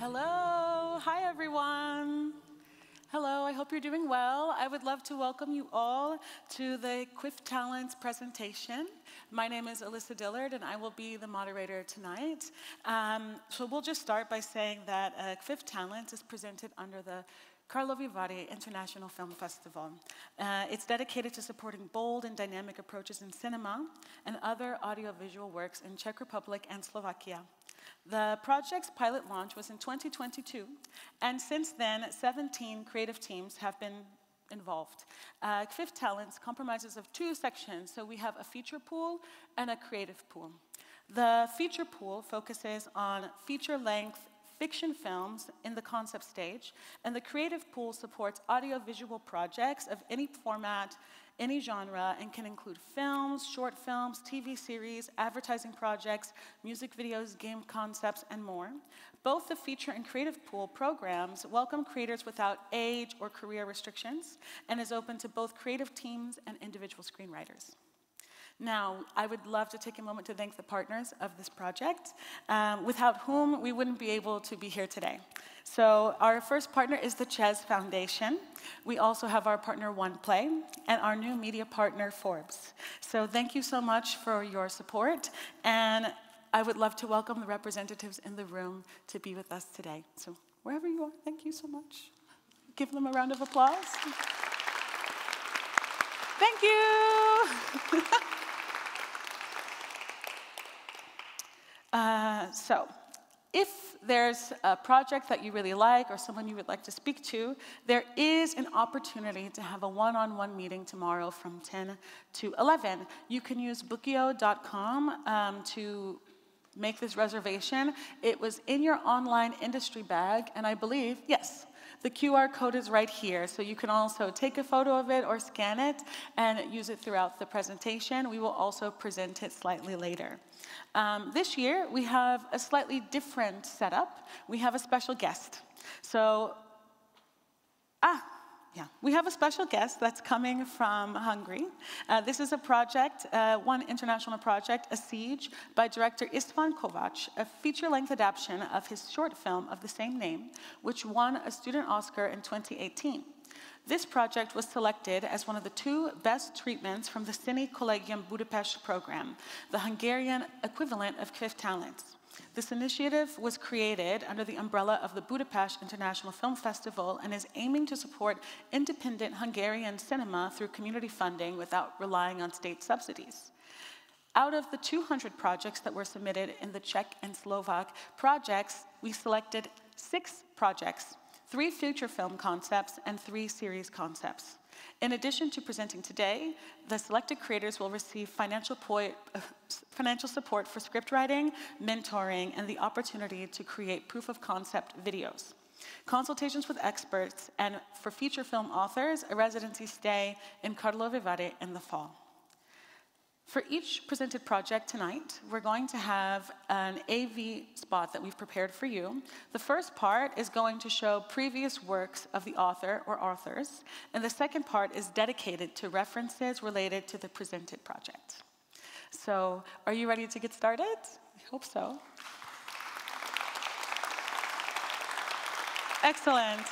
Hello, hi everyone. Hello, I hope you're doing well. I would love to welcome you all to the KVIFF Talents presentation. My name is Alyssa Dillard and I will be the moderator tonight. So we'll just start by saying that KVIFF Talents is presented under the Karlovy International Film Festival. It's dedicated to supporting bold and dynamic approaches in cinema and other audiovisual works in Czech Republic and Slovakia. The project's pilot launch was in 2022, and since then, 17 creative teams have been involved. KVIFF Talents comprises of two sections, so we have a feature pool and a creative pool. The feature pool focuses on feature-length fiction films in the concept stage, and the creative pool supports audiovisual projects of any format, any genre, and can include films, short films, TV series, advertising projects, music videos, game concepts, and more. Both the feature and creative pool programs welcome creators without age or career restrictions and is open to both creative teams and individual screenwriters. Now, I would love to take a moment to thank the partners of this project, without whom we wouldn't be able to be here today. So our first partner is the Czech Foundation. We also have our partner OnePlay and our new media partner Forbes. So thank you so much for your support, and I would love to welcome the representatives in the room to be with us today. So wherever you are, thank you so much. Give them a round of applause. Thank you. So, if there's a project that you really like or someone you would like to speak to, there is an opportunity to have a one-on-one meeting tomorrow from 10 to 11. You can use bookio.com to make this reservation. It was in your online industry bag, and I believe, yes, the QR code is right here, so you can also take a photo of it or scan it and use it throughout the presentation. We will also present it slightly later. This year, we have a slightly different setup. We have a special guest. So, we have a special guest that's coming from Hungary. This is a project, one international project, A Siege, by director István Kovács, a feature-length adaptation of his short film of the same name, which won a student Oscar in 2018. This project was selected as one of the two best treatments from the Cine Collegium Budapest program, the Hungarian equivalent of KVIFF Talents. This initiative was created under the umbrella of the Budapest International Film Festival and is aiming to support independent Hungarian cinema through community funding without relying on state subsidies. Out of the 200 projects that were submitted in the Czech and Slovak projects, we selected 6 projects, 3 feature film concepts, and 3 series concepts. In addition to presenting today, the selected creators will receive financial support for script writing, mentoring, and the opportunity to create proof-of-concept videos. Consultations with experts, and for feature film authors, a residency stay in Karlovy in the fall. For each presented project tonight, we're going to have an AV spot that we've prepared for you. The first part is going to show previous works of the author or authors, and the second part is dedicated to references related to the presented project. So, are you ready to get started? I hope so. Excellent.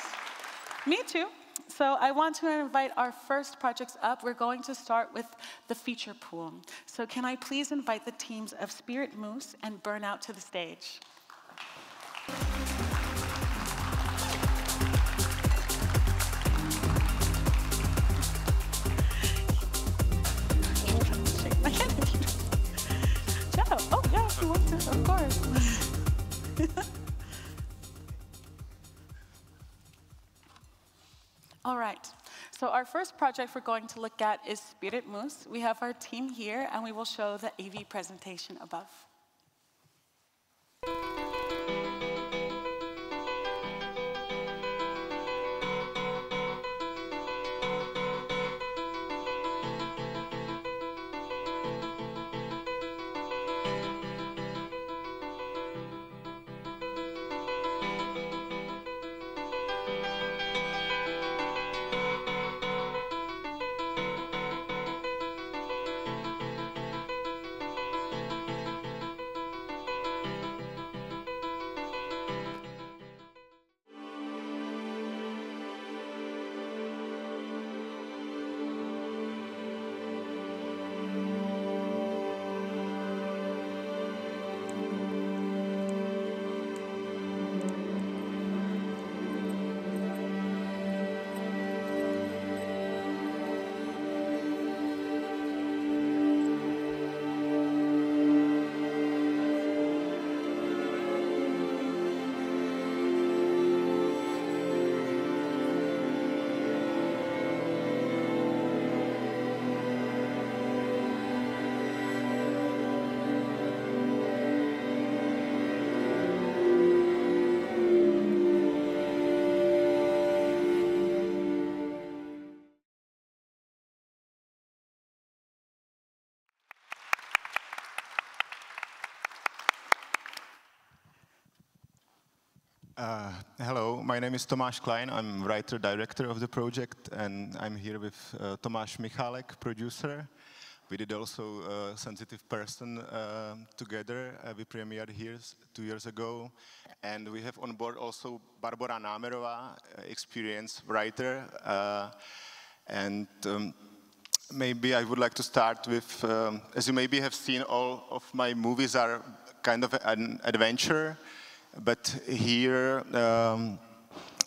Me too. So I want to invite our first projects up. We're going to start with the feature pool. So can I please invite the teams of Spirit Moose and Burnout to the stage? Shake my hand if you want. Oh, yeah, if you want to, of course. All right, so our first project we're going to look at is Spirit Moose. We have our team here, and we will show the AV presentation above. Hello, my name is Tomáš Klein. I'm writer-director of the project, and I'm here with Tomáš Michalek, producer. We did also Sensitive Person together. We premiered here 2 years ago. And we have on board also Barbora Námerová, experienced writer. Maybe I would like to start with, as you maybe have seen, all of my movies are kind of an adventure. But here,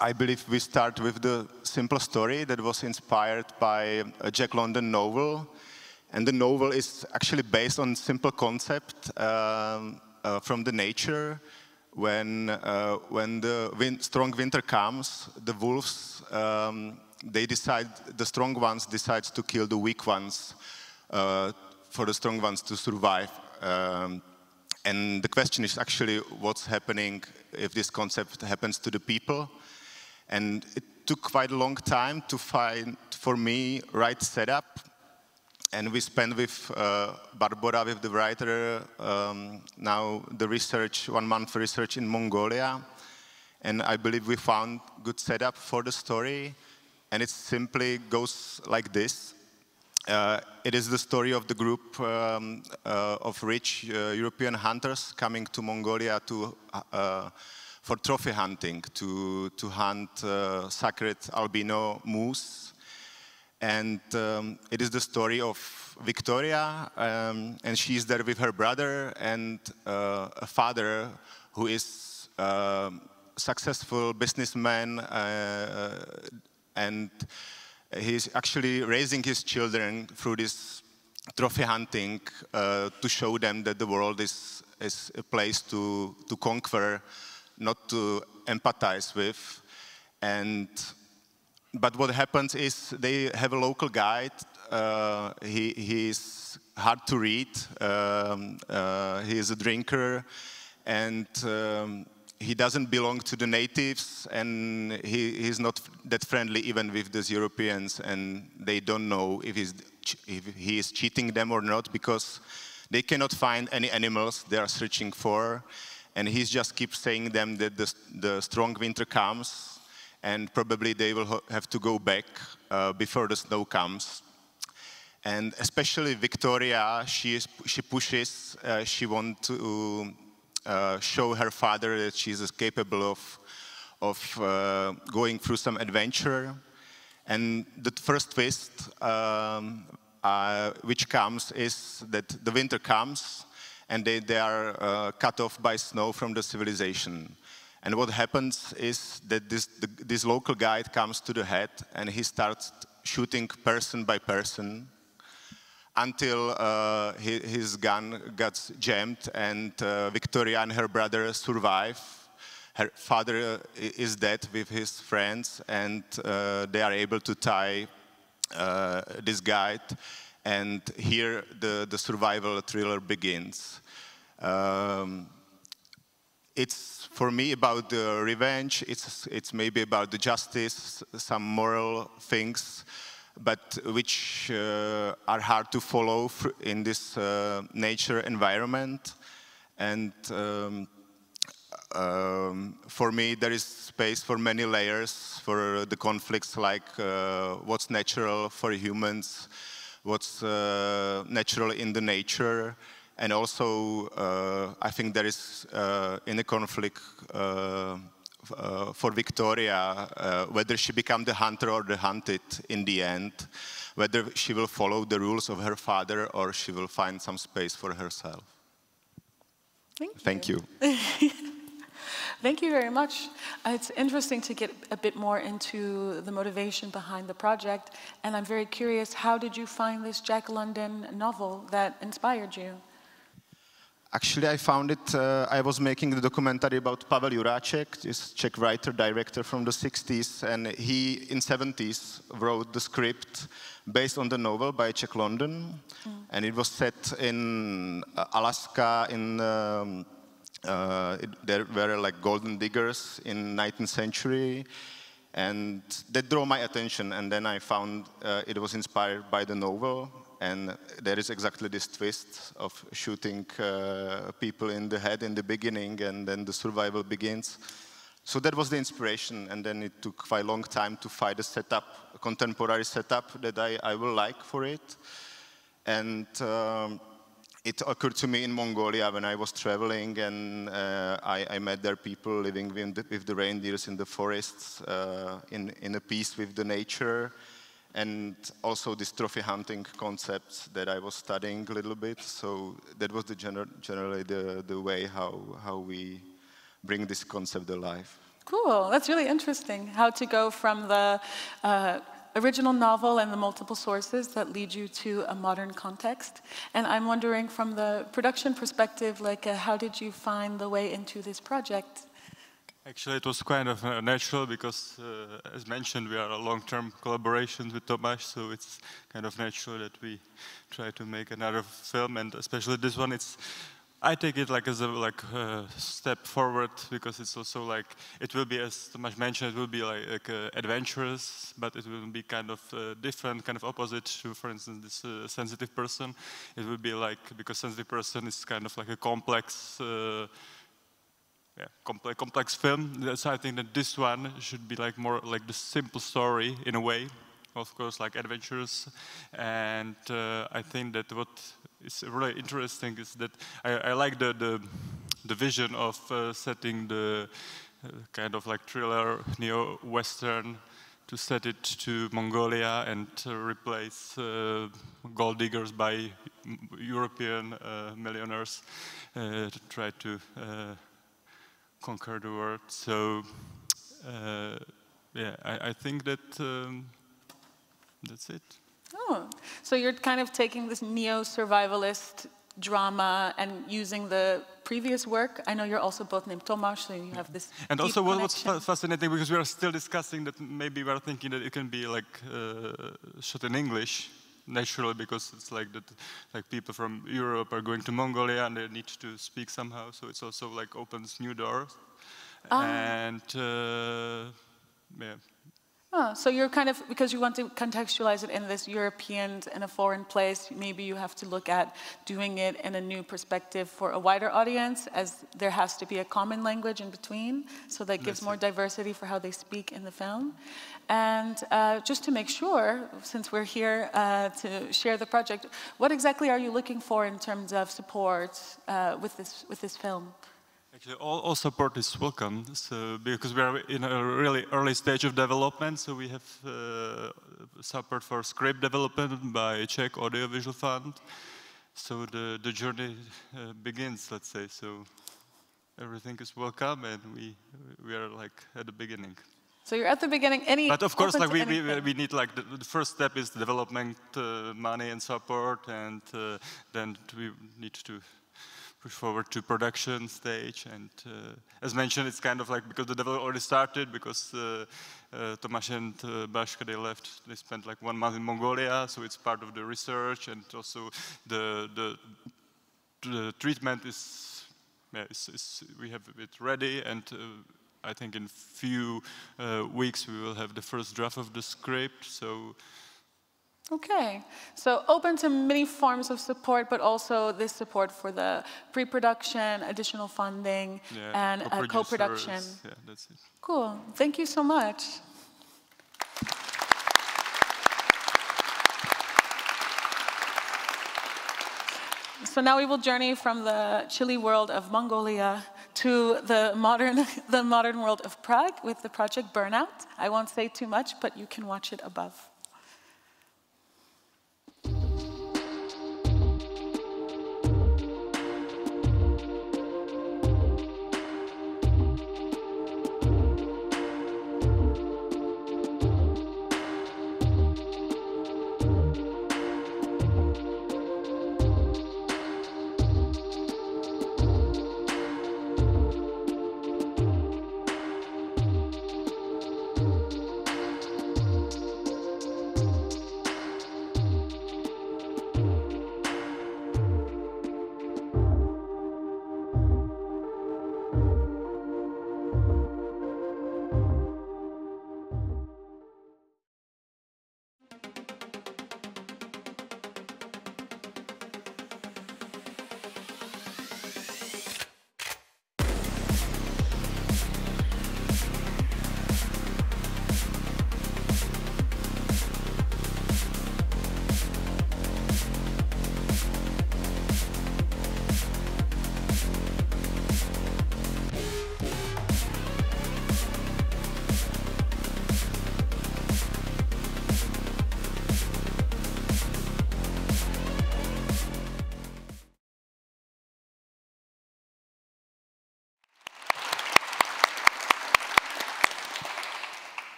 I believe we start with the simple story that was inspired by a Jack London novel. And the novel is actually based on a simple concept from the nature. When the strong winter comes, the wolves, the strong ones decide to kill the weak ones for the strong ones to survive. And the question is actually what's happening if this concept happens to the people. And it took quite a long time to find, for me, right setup. And we spent with Barbora, with the writer, now the research, 1 month research in Mongolia. And I believe we found good setup for the story. And it simply goes like this. It is the story of the group of rich European hunters coming to Mongolia for trophy hunting, to hunt sacred albino moose. And it is the story of Victoria, and she is there with her brother and a father who is a successful businessman, and he's actually raising his children through this trophy hunting to show them that the world is a place to conquer, not to empathize with. But what happens is they have a local guide. He is hard to read. He is a drinker, and he doesn't belong to the natives, and he is not that friendly even with these Europeans, and they don't know if he is cheating them or not, because they cannot find any animals they are searching for, and he just keeps saying them that the strong winter comes, and probably they will have to go back before the snow comes. And especially Victoria, she pushes, she wants to show her father that she's capable of going through some adventure. And the first twist which comes is that the winter comes and they are cut off by snow from the civilization. And what happens is that this local guide comes to the head and he starts shooting person by person until his gun gets jammed, and Victoria and her brother survive. Her father is dead with his friends, and they are able to tie this guide. And here the survival thriller begins. It's for me about the revenge. It's maybe about the justice, some moral things, but which are hard to follow in this nature environment. And for me, there is space for many layers for the conflicts, like what's natural for humans, what's natural in the nature. And also, I think there is in a conflict for Victoria, whether she becomes the hunter or the hunted in the end, whether she will follow the rules of her father or she will find some space for herself. Thank you. Thank you very much. It's interesting to get a bit more into the motivation behind the project, and I'm very curious, how did you find this Jack London novel that inspired you? Actually, I found it, I was making the documentary about Pavel Juráček, this Czech writer-director from the 60s, and he, in 70s, wrote the script based on the novel by Jack London, and it was set in Alaska, there were like golden diggers in 19th century, and that drew my attention, and then I found it was inspired by the novel. And there is exactly this twist of shooting people in the head in the beginning, and then the survival begins. So that was the inspiration, and then it took quite a long time to find a setup, a contemporary setup that I will like for it. And it occurred to me in Mongolia when I was traveling, and I met there people living with the reindeers in the forests, in a peace with the nature, and also this trophy hunting concept that I was studying a little bit. So that was generally the way how we bring this concept alive. Cool, that's really interesting, how to go from the original novel and the multiple sources that lead you to a modern context. And I'm wondering, from the production perspective, like how did you find the way into this project? Actually, it was kind of natural because, as mentioned, we are a long-term collaboration with Tomáš, so it's kind of natural that we try to make another film, and especially this one, I take it like as a step forward, because it's also like, it will be, as Tomáš mentioned, it will be like adventurous, but it will be kind of different, kind of opposite to, for instance, this sensitive person. It will be like, because sensitive person is kind of like a complex complex film. So I think that this one should be like more like the simple story in a way, of course, like adventures. And I think that what is really interesting is that I like the vision of setting the kind of like thriller neo-western, to set it to Mongolia and replace gold diggers by European millionaires to try to conquer the world. So yeah, I think that that's it. Oh, so you're kind of taking this neo-survivalist drama and using the previous work. I know you're also both named Tomáš, so you have this. And also, what's connection. fascinating, because we are still discussing that maybe we are thinking that it can be like shot in English naturally, because it's like that, like people from Europe are going to Mongolia and they need to speak somehow. So it's also like opens new doors. And yeah. Oh, so you're kind of, because you want to contextualize it in this European and a foreign place, maybe you have to look at doing it in a new perspective for a wider audience, as there has to be a common language in between, so that gives more diversity for how they speak in the film. And just to make sure, since we're here to share the project, what exactly are you looking for in terms of support with this film? Actually, all support is welcome, so, because we are in a really early stage of development, so we have support for script development by Czech Audiovisual Fund. So the journey begins, let's say, so everything is welcome, and we are like at the beginning. So you're at the beginning. But of course, like we need like the first step is development money and support, and then we need to push forward to production stage. And as mentioned, it's kind of like, because the development already started, because Tomáš and Baška, they left, they spent like 1 month in Mongolia, so it's part of the research, and also the treatment is we have it ready, and I think in few weeks we will have the first draft of the script. So. Okay, so open to many forms of support, but also this support for the pre-production, additional funding, and co-production. Yeah, that's it. Cool, thank you so much. So now we will journey from the chilly world of Mongolia to the modern world of Prague with the project Burnout. I won't say too much, but you can watch it above.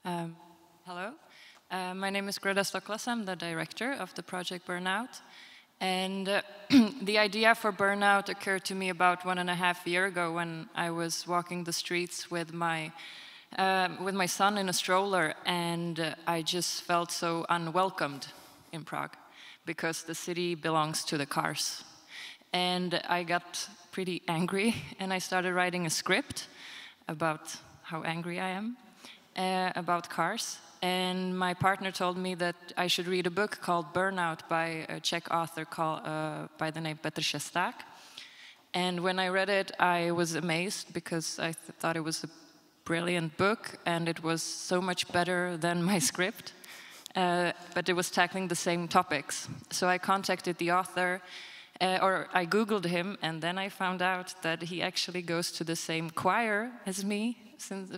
Hello, my name is Greta Stoklas. I'm the director of the project Burnout. And the idea for Burnout occurred to me about 1.5 years ago when I was walking the streets with my son in a stroller, and I just felt so unwelcomed in Prague because the city belongs to the cars. And I got pretty angry, and I started writing a script about how angry I am about cars. And my partner told me that I should read a book called Burnout by a Czech author by the name Petr Šesták. And when I read it, I was amazed because I thought it was a brilliant book, and it was so much better than my script. But it was tackling the same topics. So I contacted the author, or I Googled him, and then I found out that he actually goes to the same choir as me since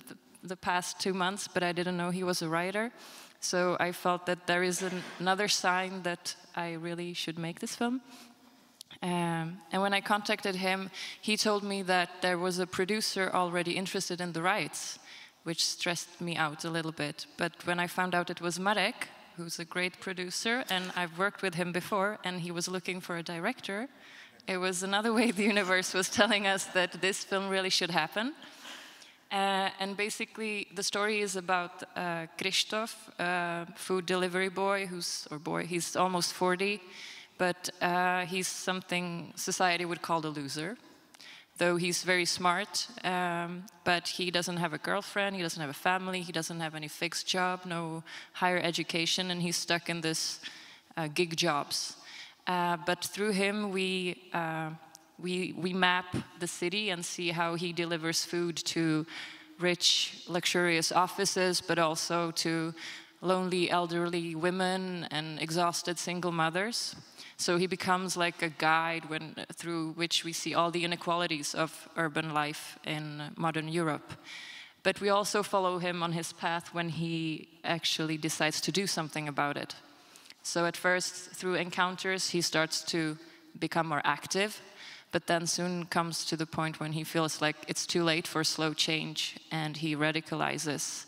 the past 2 months, but I didn't know he was a writer. So I felt that there is another sign that I really should make this film. And when I contacted him, he told me that there was a producer already interested in the rights, which stressed me out a little bit. But when I found out it was Marek, who's a great producer, and I've worked with him before, and he was looking for a director, it was another way the universe was telling us that this film really should happen. And basically, the story is about Krzysztof, a food delivery boy, he's almost 40, but he's something society would call a loser. Though he's very smart, but he doesn't have a girlfriend, he doesn't have a family, he doesn't have any fixed job, no higher education, and he's stuck in this gig jobs. But through him, we map the city and see how he delivers food to rich, luxurious offices, but also to lonely, elderly women and exhausted single mothers. So he becomes like a guide through which we see all the inequalities of urban life in modern Europe. But we also follow him on his path when he actually decides to do something about it. So at first, through encounters, he starts to become more active, but then soon comes to the point when he feels like it's too late for slow change, and he radicalizes,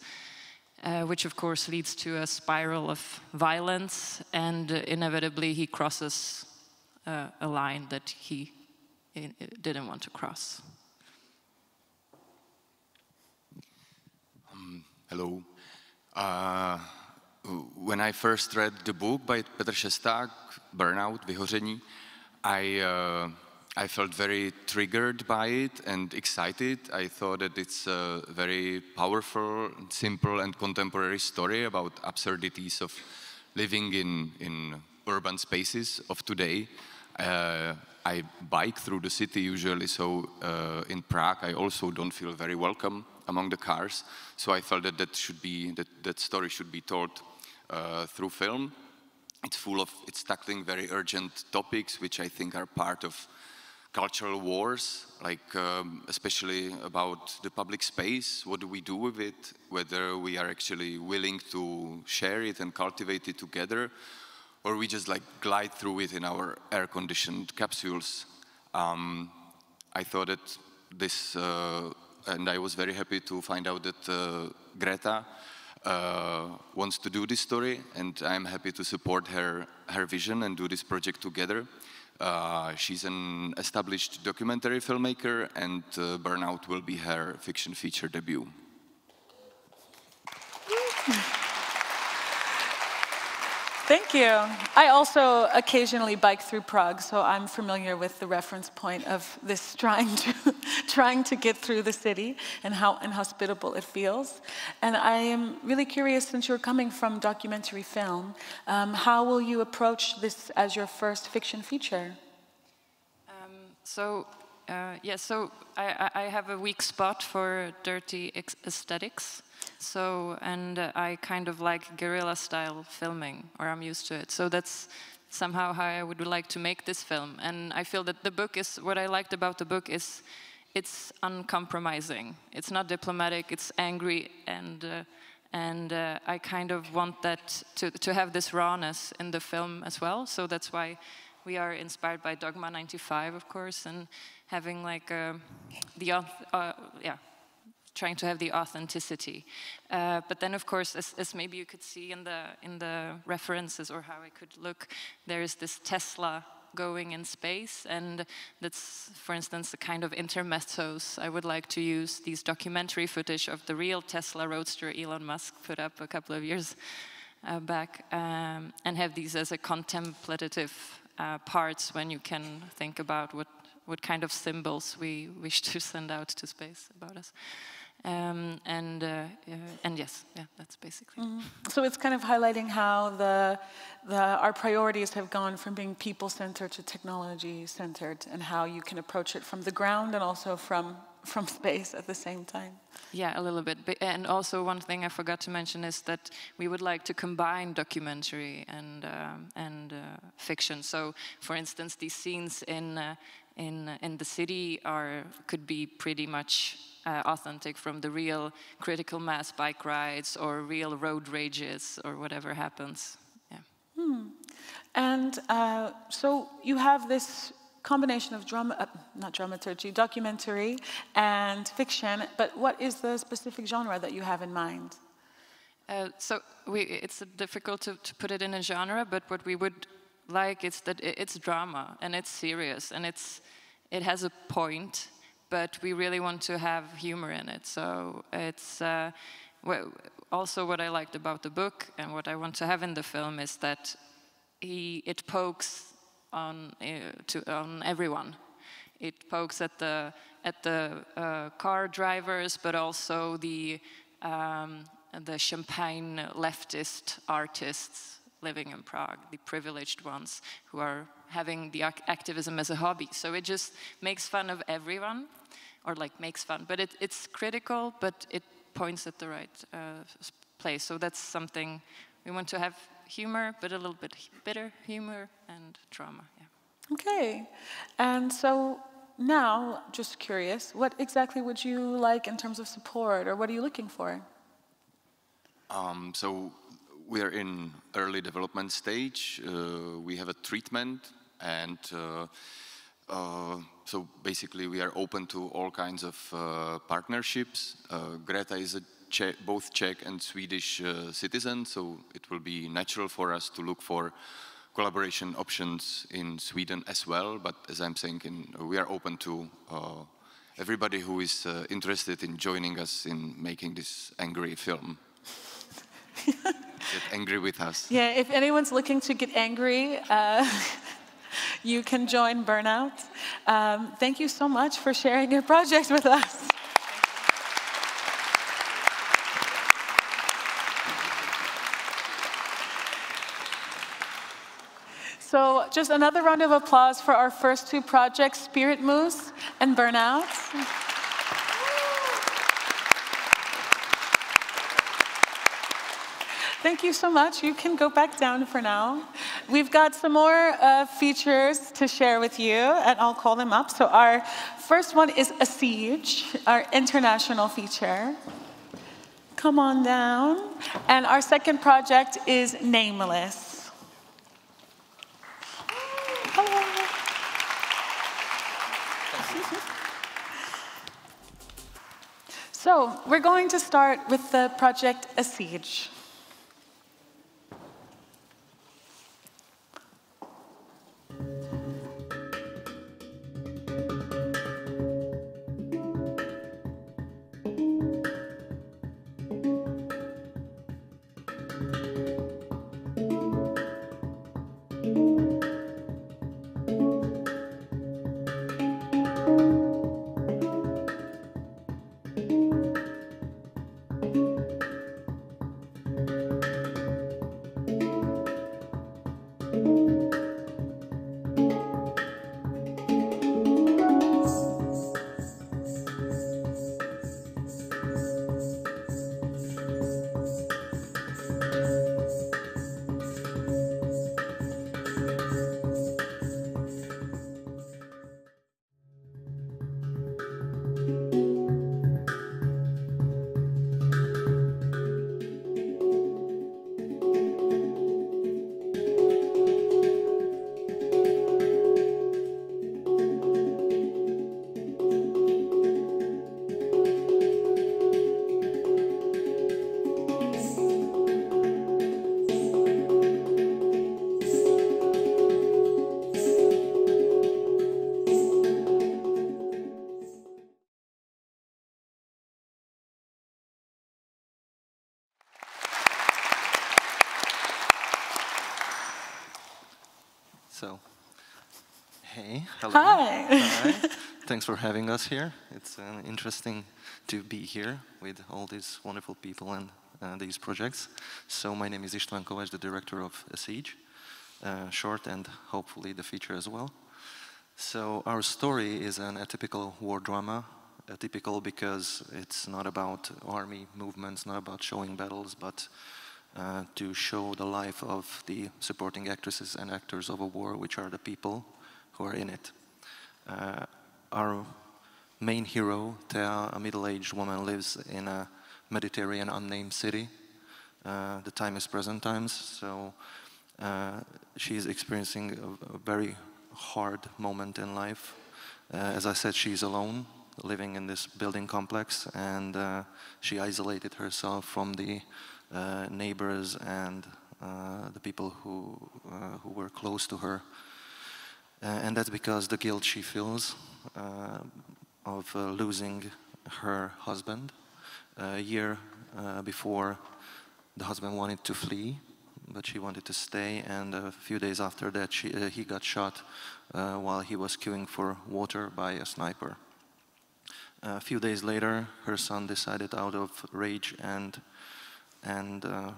which of course leads to a spiral of violence, and inevitably he crosses a line that he didn't want to cross. Hello. When I first read the book by Petr Šesták, Burnout, Vyhoření, I felt very triggered by it and excited. I thought that it's a very powerful, simple and contemporary story about absurdities of living in urban spaces of today. I bike through the city usually, so in Prague I also don't feel very welcome among the cars. So I felt that that story should be told through film. It's tackling very urgent topics, which I think are part of cultural wars, like especially about the public space. What do we do with it? Whether we are actually willing to share it and cultivate it together, or we just like glide through it in our air-conditioned capsules. I thought that this, and I was very happy to find out that Greta wants to do this story, and I'm happy to support her vision and do this project together. She's an established documentary filmmaker, and Burnout will be her fiction feature debut. Thank you. I also occasionally bike through Prague, so I'm familiar with the reference point of this trying to get through the city and how inhospitable it feels. And I am really curious, since you're coming from documentary film, how will you approach this as your first fiction feature? So I have a weak spot for dirty aesthetics. And I kind of like guerrilla style filming, or I'm used to it. So that's somehow how I would like to make this film. And I feel that what I liked about the book is it's uncompromising. It's not diplomatic, it's angry, and I kind of want that to have this rawness in the film as well. So that's why we are inspired by Dogma 95, of course, and having like trying to have the authenticity. But then, of course, as maybe you could see in the references or how I could look, there is this Tesla going in space, and that's, for instance, the kind of intermezzos I would like to use, these documentary footage of the real Tesla Roadster Elon Musk put up a couple of years back, and have these as a contemplative parts when you can think about what kind of symbols we wish to send out to space about us. And yes, yeah, that's basically. So it's kind of highlighting how our priorities have gone from being people-centered to technology-centered, and how you can approach it from the ground and also from space at the same time. Yeah, a little bit. And also one thing I forgot to mention is that we would like to combine documentary and fiction. So, for instance, these scenes in the city could be pretty much authentic from the real critical mass bike rides or real road rages or whatever happens. Yeah. And so you have this combination of documentary and fiction, but what is the specific genre that you have in mind? It's difficult to put it in a genre, but what we would like is that it's drama and it's serious and it has a point, but we really want to have humor in it. So it's also what I liked about the book and what I want to have in the film is that it pokes on everyone. It pokes at the car drivers, but also the champagne leftist artists living in Prague, the privileged ones who are having the activism as a hobby. So it just makes fun of everyone, or like makes fun, but it's critical, but it points at the right place. So that's something we want to have: humor, but a little bit bitter humor and drama. Yeah. Okay, and so now, just curious, what exactly would you like in terms of support, or what are you looking for? So we are in early development stage. We have a treatment, and so basically we are open to all kinds of partnerships. Greta is both Czech and Swedish citizen, so it will be natural for us to look for collaboration options in Sweden as well. But as I'm saying, we are open to everybody who is interested in joining us in making this angry film. Get angry with us. Yeah, if anyone's looking to get angry, you can join Burnout. Thank you so much for sharing your project with us. So just another round of applause for our first two projects, Spirit Moose and Burnout. Thank you so much. You can go back down for now. We've got some more features to share with you, and I'll call them up. So our first one is A Siege, our international feature. Come on down. And our second project is Nameless. Hello. So we're going to start with the project A Siege. So, hey, hello. Hi. Hi. Thanks for having us here. It's interesting to be here with all these wonderful people and these projects. So my name is István Kovács, the director of A Siege, short and hopefully the feature as well. So our story is an atypical war drama. Atypical because it's not about army movements, not about showing battles, but to show the life of the supporting actresses and actors of a war, which are the people who are in it. Our main hero, Thea, a middle-aged woman, lives in a Mediterranean unnamed city. The time is present times, so she is experiencing a very hard moment in life. As I said, she's alone, living in this building complex, and she isolated herself from the neighbors and the people who were close to her. And that's because the guilt she feels of losing her husband. A year before, the husband wanted to flee, but she wanted to stay, and a few days after that he got shot while he was queuing for water by a sniper. A few days later, her son decided out of rage and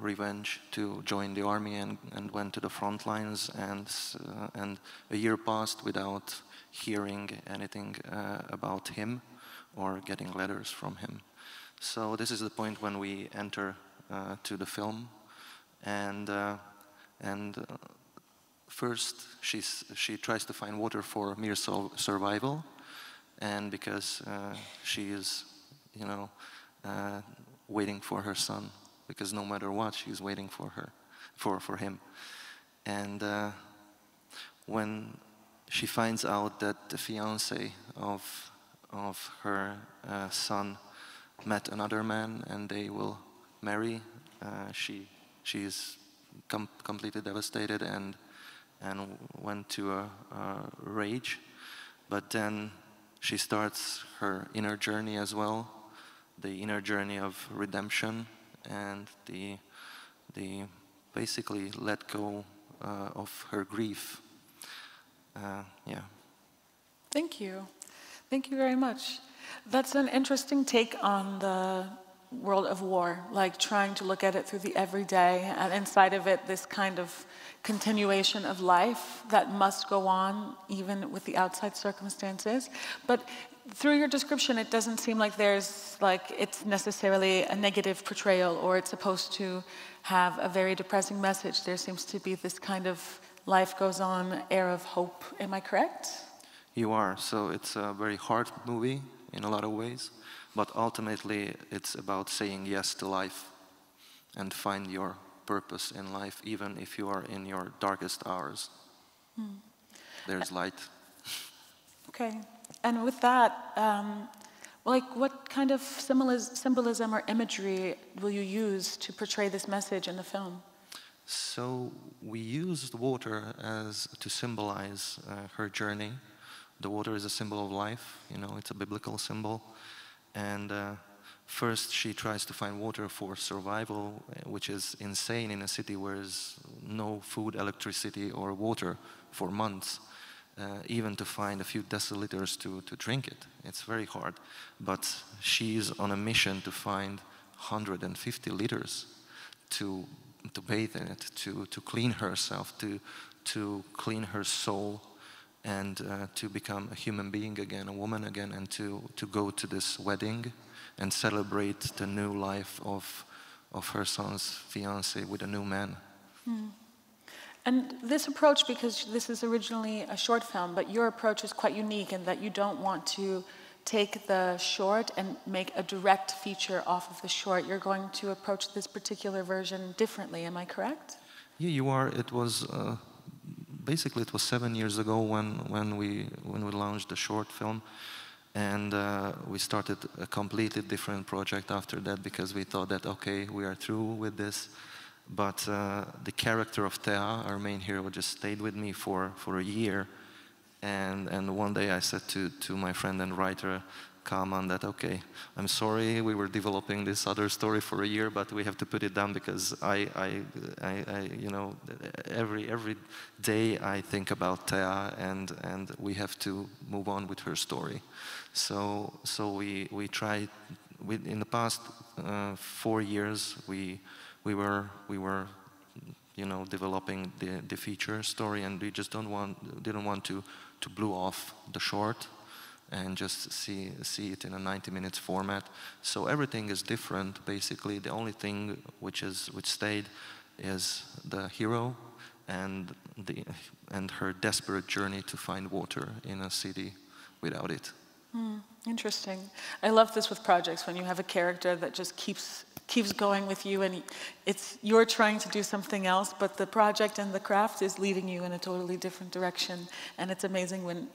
revenge to join the army and went to the front lines, and a year passed without hearing anything about him or getting letters from him. So this is the point when we enter to the film, and first she tries to find water for mere survival, and because she is, waiting for her son, because no matter what, she's waiting for him. And when she finds out that the fiancé of her son met another man and they will marry, she is completely devastated and went to a rage. But then she starts her inner journey as well, the inner journey of redemption and the basically let go of her grief. Yeah. Thank you. Thank you very much. That's an interesting take on the world of war, like trying to look at it through the everyday, and inside of it, this kind of continuation of life that must go on even with the outside circumstances. But through your description, it doesn't seem like it's necessarily a negative portrayal or it's supposed to have a very depressing message. There seems to be this kind of life goes on air of hope. Am I correct? You are. So it's a very hard movie in a lot of ways, but ultimately it's about saying yes to life and find your purpose in life, even if you are in your darkest hours. There's light. Okay. And with that, what kind of symbolism or imagery will you use to portray this message in the film? So we used water to symbolize her journey. The water is a symbol of life, it's a biblical symbol. And first she tries to find water for survival, which is insane in a city where there's no food, electricity, or water for months. Even to find a few deciliters to drink it. It's very hard. But she's on a mission to find 150 liters to bathe in it, to clean herself, to clean her soul, and to become a human being again, a woman again, and to go to this wedding and celebrate the new life of her son's fiancé with a new man. And this approach, because this is originally a short film, but your approach is quite unique in that you don't want to take the short and make a direct feature off of the short. You're going to approach this particular version differently, am I correct? Yeah, you are. It was basically it was 7 years ago when we launched the short film, and we started a completely different project after that because we thought that okay, we are through with this. But the character of Thea, our main hero, just stayed with me for a year. And one day I said to my friend and writer, common that, okay, I'm sorry, we were developing this other story for a year, but we have to put it down because you know, every day I think about Thea, and we have to move on with her story. So we tried. In the past 4 years, we were you know, developing the feature story, and we just didn't want to blow off the short and just see it in a 90 minutes format. So everything is different. Basically, the only thing which stayed is the hero and her desperate journey to find water in a city without it. Interesting. I love this with projects, when you have a character that just keeps going with you, and you're trying to do something else, but the project and the craft is leading you in a totally different direction. And it's amazing when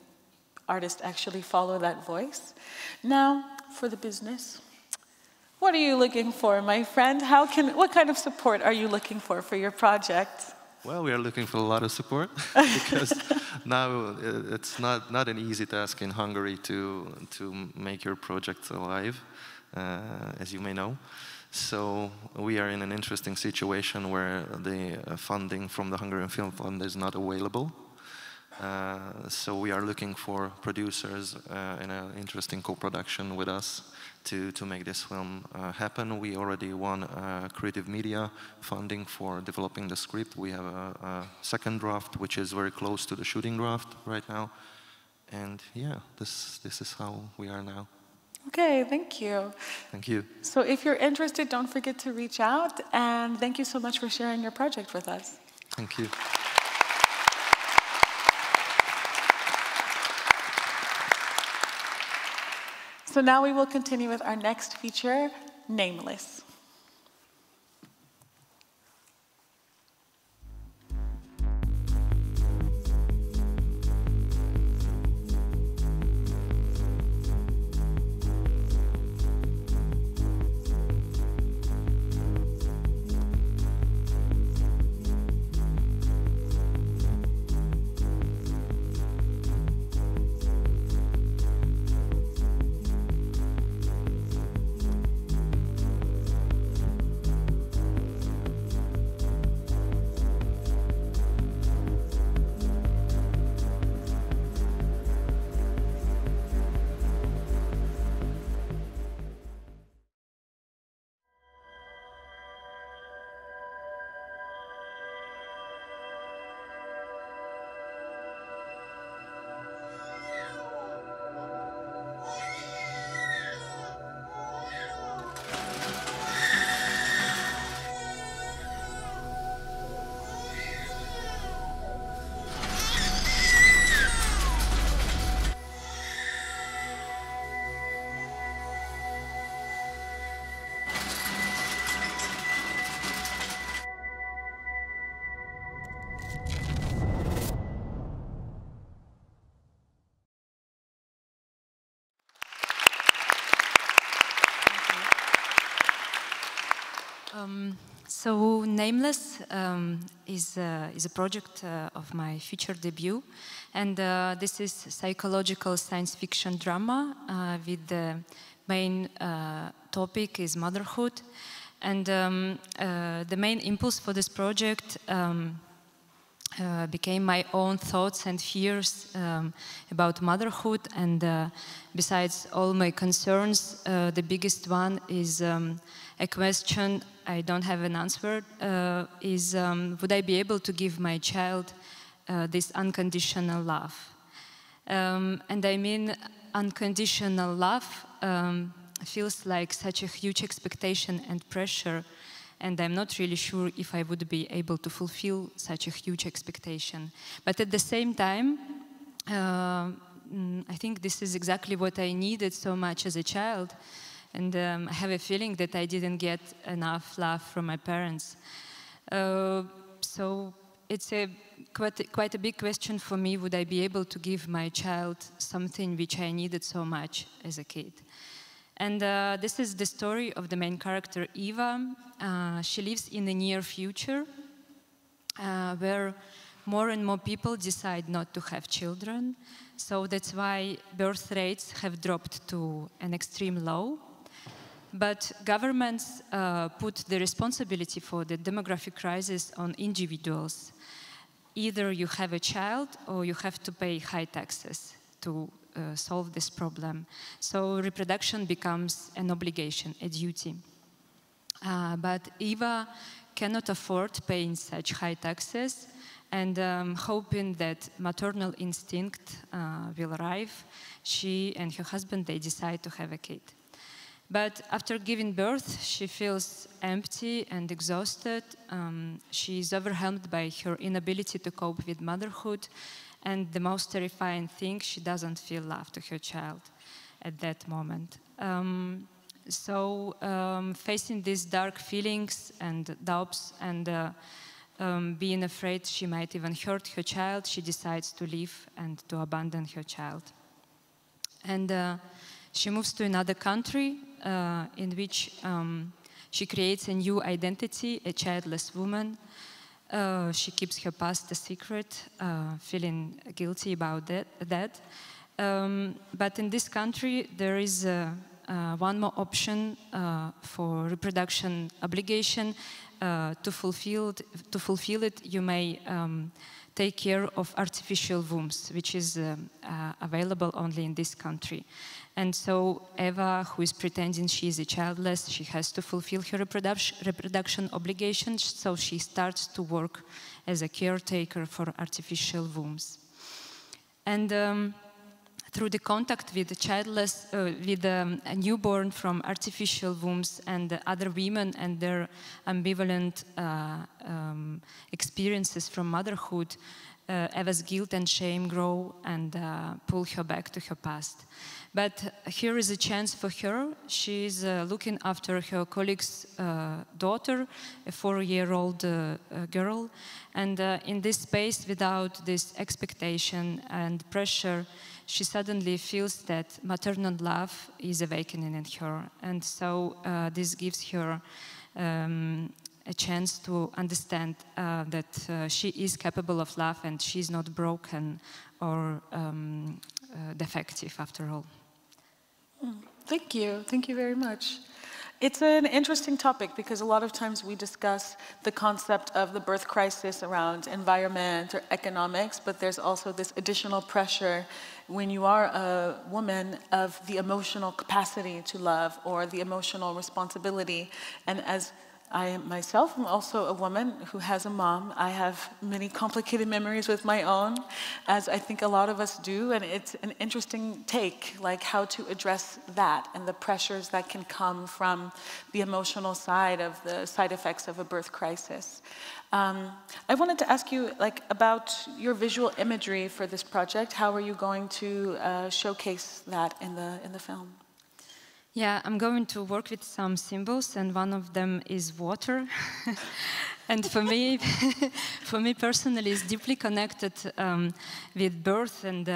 artists actually follow that voice. Now, for the business. What are you looking for, my friend? What kind of support are you looking for your project? Well, we are looking for a lot of support because now it's not an easy task in Hungary to make your project alive, as you may know. So we are in an interesting situation where the funding from the Hungarian Film Fund is not available. So we are looking for producers in an interesting co-production with us to make this film happen. We already won creative media funding for developing the script. We have a second draft, which is very close to the shooting draft right now. And yeah, this is how we are now. Okay, thank you. Thank you. So if you're interested, don't forget to reach out, and thank you so much for sharing your project with us. Thank you. So now we will continue with our next feature, Nameless. So Nameless is a project of my feature debut, and this is psychological science fiction drama with the main topic is motherhood, and the main impulse for this project became my own thoughts and fears about motherhood, and besides all my concerns, the biggest one is a question I don't have an answer, is would I be able to give my child this unconditional love? And I mean, unconditional love feels like such a huge expectation and pressure, and I'm not really sure if I would be able to fulfill such a huge expectation. But at the same time, I think this is exactly what I needed so much as a child, and I have a feeling that I didn't get enough love from my parents. So it's quite a big question for me, would I be able to give my child something which I needed so much as a kid? And this is the story of the main character, Eva. She lives in the near future, where more and more people decide not to have children. So that's why birth rates have dropped to an extreme low. But governments put the responsibility for the demographic crisis on individuals. Either you have a child or you have to pay high taxes to solve this problem. So reproduction becomes an obligation, a duty. But Eva cannot afford paying such high taxes, and hoping that maternal instinct will arrive, she and her husband, they decide to have a kid. But after giving birth, she feels empty and exhausted. She is overwhelmed by her inability to cope with motherhood, and the most terrifying thing, she doesn't feel love to her child at that moment. Facing these dark feelings and doubts and being afraid she might even hurt her child, she decides to leave and to abandon her child. And she moves to another country in which she creates a new identity, a childless woman. She keeps her past a secret, feeling guilty about that. But in this country, there is one more option for reproduction obligation. To fulfill it, you may take care of artificial wombs, which is available only in this country. And so Eva, who is pretending she is a childless, she has to fulfill her reproduction obligations, so she starts to work as a caretaker for artificial wombs. And through the contact with the childless, with a newborn from artificial wombs and other women and their ambivalent experiences from motherhood, Eva's guilt and shame grow and pull her back to her past. But here is a chance for her. She is looking after her colleague's daughter, a 4-year-old girl. And in this space, without this expectation and pressure, she suddenly feels that maternal love is awakening in her. And so this gives her a chance to understand that she is capable of love and she's not broken or defective after all. Thank you. Thank you very much. It's an interesting topic because a lot of times we discuss the concept of the birth crisis around environment or economics, but there's also this additional pressure when you are a woman of the emotional capacity to love or the emotional responsibility. And as I myself am also a woman who has a mom, I have many complicated memories with my own, as I think a lot of us do, and it's an interesting take, like how to address that and the pressures that can come from the emotional side of the side effects of a birth crisis. I wanted to ask you about your visual imagery for this project. How are you going to showcase that in the film? Yeah, I'm going to work with some symbols, and one of them is water. And for me personally, it's deeply connected with birth and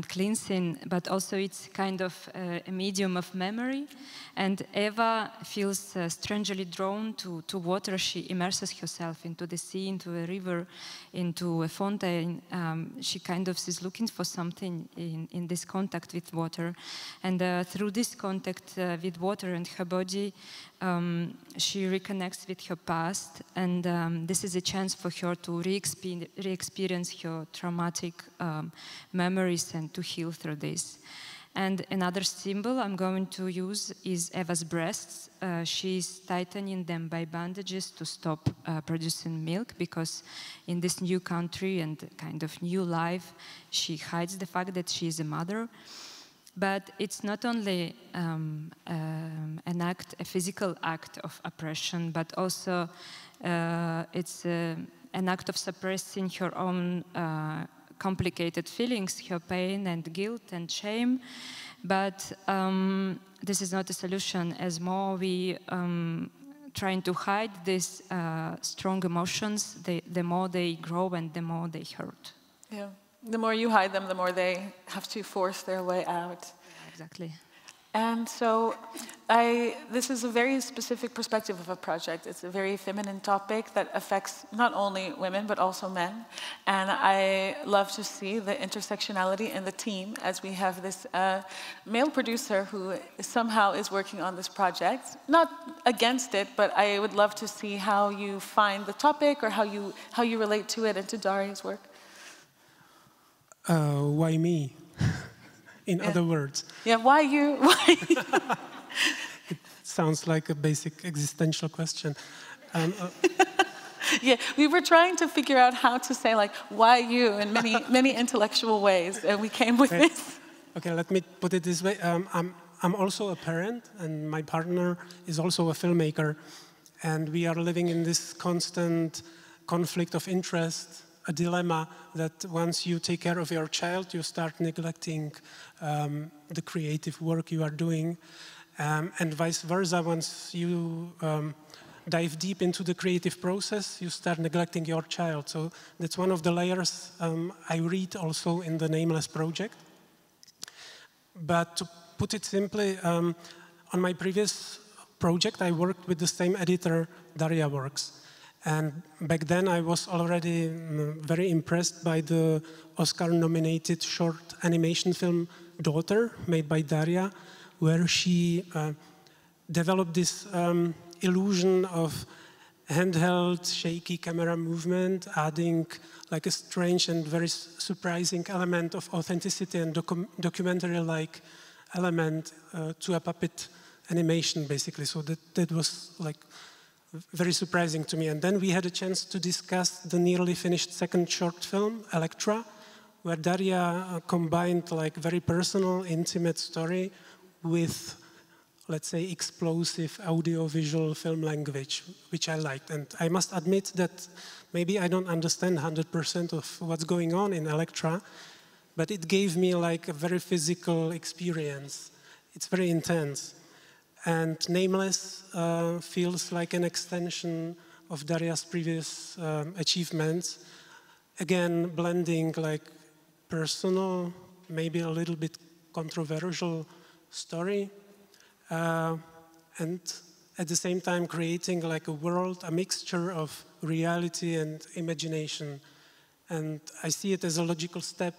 cleansing, but also it's kind of a medium of memory. And Eva feels strangely drawn to water. She immerses herself into the sea, into a river, into a fountain. She kind of is looking for something in this contact with water. And through this contact with water and her body, she reconnects with her past, and this is a chance for her to re-experience her traumatic memories and to heal through this. And another symbol I'm going to use is Eva's breasts. She's tightening them by bandages to stop producing milk, because in this new country and kind of new life, she hides the fact that she is a mother. But it's not only a physical act of oppression, but also it's an act of suppressing her own complicated feelings, her pain and guilt and shame. But this is not a solution. As more we trying to hide these strong emotions, the more they grow and the more they hurt. Yeah. The more you hide them, the more they have to force their way out. Exactly. And so this is a very specific perspective of a project. It's a very feminine topic that affects not only women, but also men. And I love to see the intersectionality in the team, as we have this male producer who somehow is working on this project. Not against it, but I would love to see how you find the topic or how you relate to it and to Daria's work. Why me? In other words. Yeah, why you? Why you? It sounds like a basic existential question. Yeah, we were trying to figure out how to say like, why you, in many intellectual ways, and we came with this. Okay, let me put it this way. I'm also a parent, and my partner is also a filmmaker, and we are living in this constant conflict of interest, a dilemma that once you take care of your child, you start neglecting the creative work you are doing, and vice versa. Once you dive deep into the creative process, you start neglecting your child. So that's one of the layers I read also in the Nameless project. But to put it simply, on my previous project, I worked with the same editor Daria works. And back then I was already very impressed by the Oscar-nominated short animation film Daughter, made by Daria, where she developed this illusion of handheld, shaky camera movement, adding like a strange and very surprising element of authenticity and documentary-like element to a puppet animation, basically. So that was like very surprising to me. And then we had a chance to discuss the nearly finished second short film, Electra, where Daria combined like very personal, intimate story with, let's say, explosive audiovisual film language, which I liked. And I must admit that maybe I don't understand 100% of what's going on in Electra, but it gave me like a very physical experience. It's very intense. And Nameless feels like an extension of Daria's previous achievements. Again, blending like personal, maybe a little bit controversial story, and at the same time creating like a world, a mixture of reality and imagination. And I see it as a logical step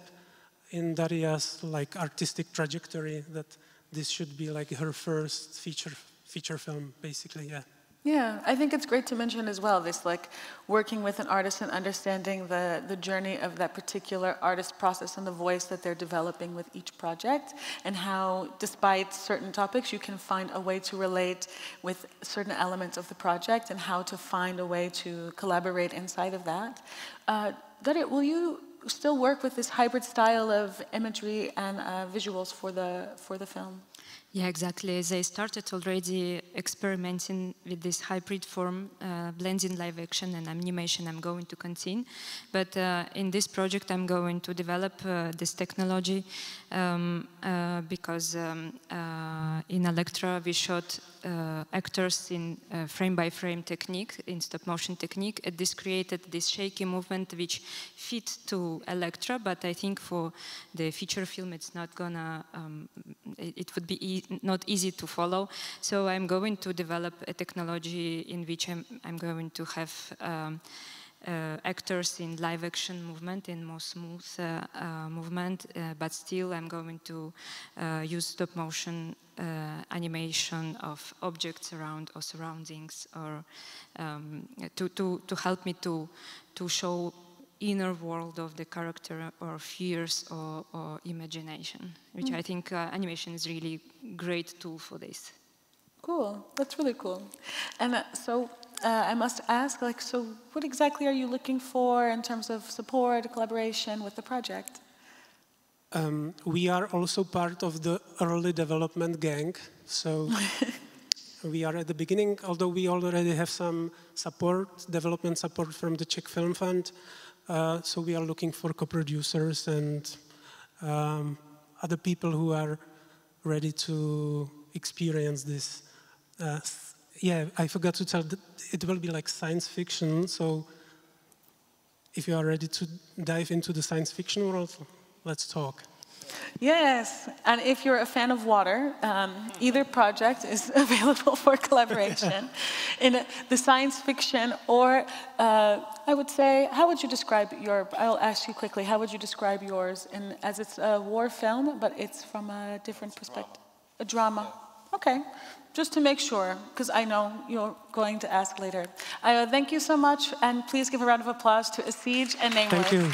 in Daria's like artistic trajectory, that this should be like her first feature film, basically, yeah. Yeah, I think it's great to mention as well, this like working with an artist and understanding the journey of that particular artist process and the voice that they're developing with each project, and how despite certain topics you can find a way to relate with certain elements of the project and how to find a way to collaborate inside of that. Daria, will you still work with this hybrid style of imagery and visuals for the film? Yeah, exactly. They started already experimenting with this hybrid form, blending live action and animation. I'm going to continue. But in this project, I'm going to develop this technology because in Electra, we shot actors in frame-by-frame technique, in stop-motion technique. And this created this shaky movement which fit to Electra, but I think for the feature film, it's not gonna, it would be not easy to follow. So I'm going to develop a technology in which I'm going to have actors in live action movement, in more smooth movement, but still I'm going to use stop motion animation of objects around or surroundings, or to help me to show inner world of the character, or fears, or imagination, which I think animation is really great tool for this. Cool, that's really cool. And so I must ask, like, so what exactly are you looking for in terms of support, collaboration with the project? We are also part of the early development gang, so we are at the beginning, although we already have some support, development support from the Czech Film Fund. So we are looking for co-producers and other people who are ready to experience this. Yeah, I forgot to tell that it will be like science fiction, so if you are ready to dive into the science fiction world, let's talk. Yes, and if you're a fan of water, either project is available for collaboration in the science fiction or, I would say, how would you describe I'll ask you quickly, how would you describe yours as it's a war film, but it's from a different perspective? A drama. Okay, just to make sure, because I know you're going to ask later. Thank you so much, and please give a round of applause to Asij and Namor. Thank you.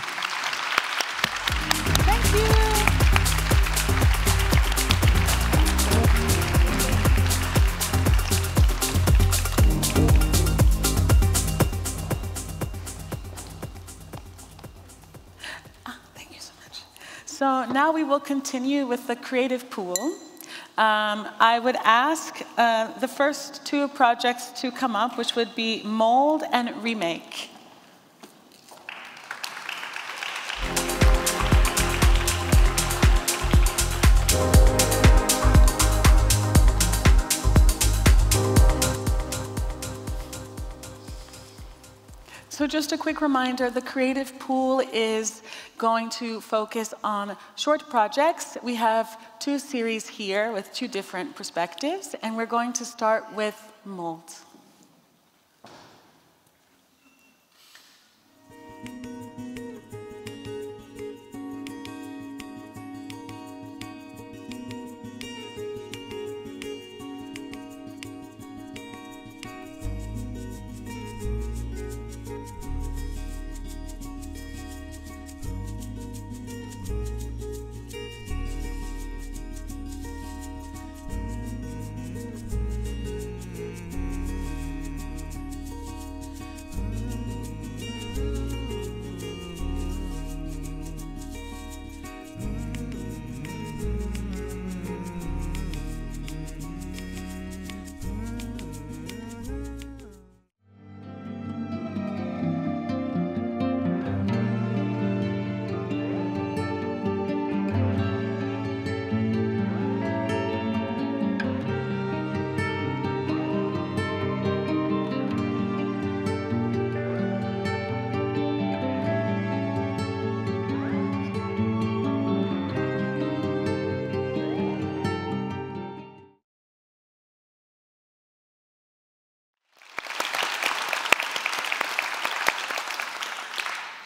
Thank you. So now we will continue with the creative pool. I would ask the first two projects to come up, which would be Mold and Remake. So just a quick reminder, the creative pool is going to focus on short projects. We have two series here with two different perspectives, and we're going to start with Mold.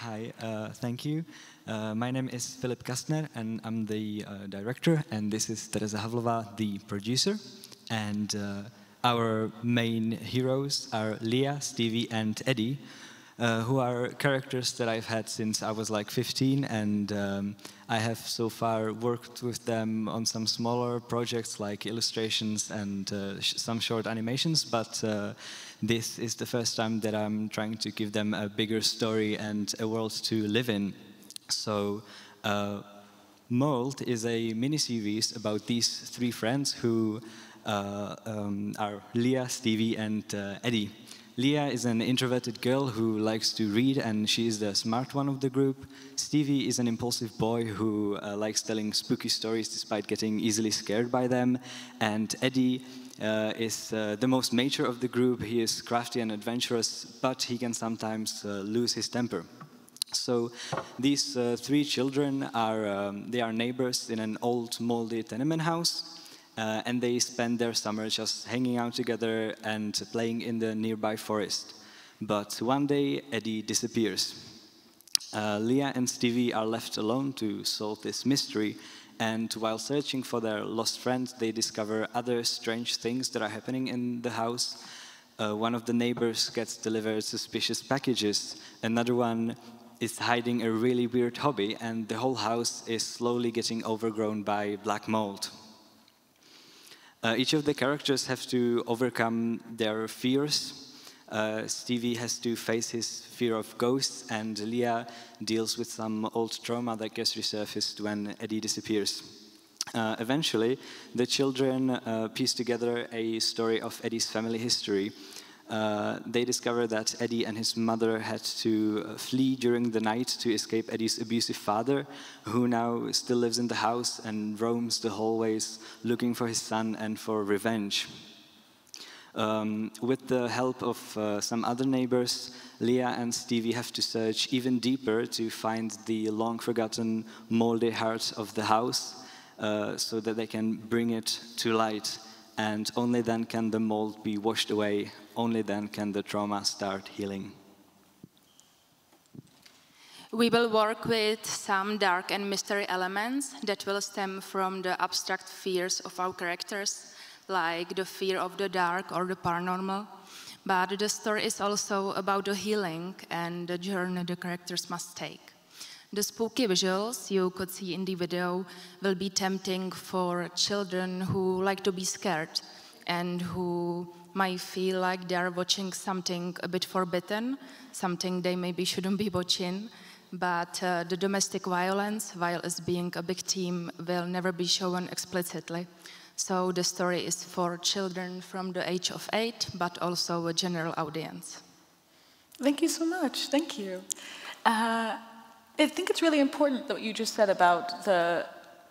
Hi, thank you. My name is Filip Kastner, and I'm the director, and this is Tereza Havlova, the producer. And our main heroes are Leah, Stevie, and Eddie, who are characters that I've had since I was like 15, and I have so far worked with them on some smaller projects like illustrations and some short animations, but this is the first time that I'm trying to give them a bigger story and a world to live in. So Mold is a mini-series about these three friends who are Leah, Stevie, and Eddie. Leah is an introverted girl who likes to read, and she is the smart one of the group. Stevie is an impulsive boy who likes telling spooky stories despite getting easily scared by them. And Eddie is the most mature of the group. He is crafty and adventurous, but he can sometimes lose his temper. So these three children are neighbors in an old moldy tenement house. And they spend their summer just hanging out together and playing in the nearby forest. But one day, Eddie disappears. Leah and Stevie are left alone to solve this mystery, and while searching for their lost friend, they discover other strange things that are happening in the house. One of the neighbors gets delivered suspicious packages, another one is hiding a really weird hobby, and the whole house is slowly getting overgrown by black mold. Each of the characters have to overcome their fears. Stevie has to face his fear of ghosts, and Leah deals with some old trauma that gets resurfaced when Eddie disappears. Eventually, the children piece together a story of Eddie's family history. They discover that Eddie and his mother had to flee during the night to escape Eddie's abusive father, who now still lives in the house and roams the hallways looking for his son and for revenge. with the help of some other neighbors, Leah and Stevie have to search even deeper to find the long-forgotten moldy heart of the house, so that they can bring it to light. And only then can the mold be washed away. Only then can the trauma start healing. We will work with some dark and mystery elements that will stem from the abstract fears of our characters, like the fear of the dark or the paranormal. But the story is also about the healing and the journey the characters must take. The spooky visuals you could see in the video will be tempting for children who like to be scared and who might feel like they are watching something a bit forbidden, something they maybe shouldn't be watching. But the domestic violence, while as being a big theme, will never be shown explicitly. So the story is for children from the age of 8, but also a general audience. Thank you so much. Thank you. I think it's really important what you just said about the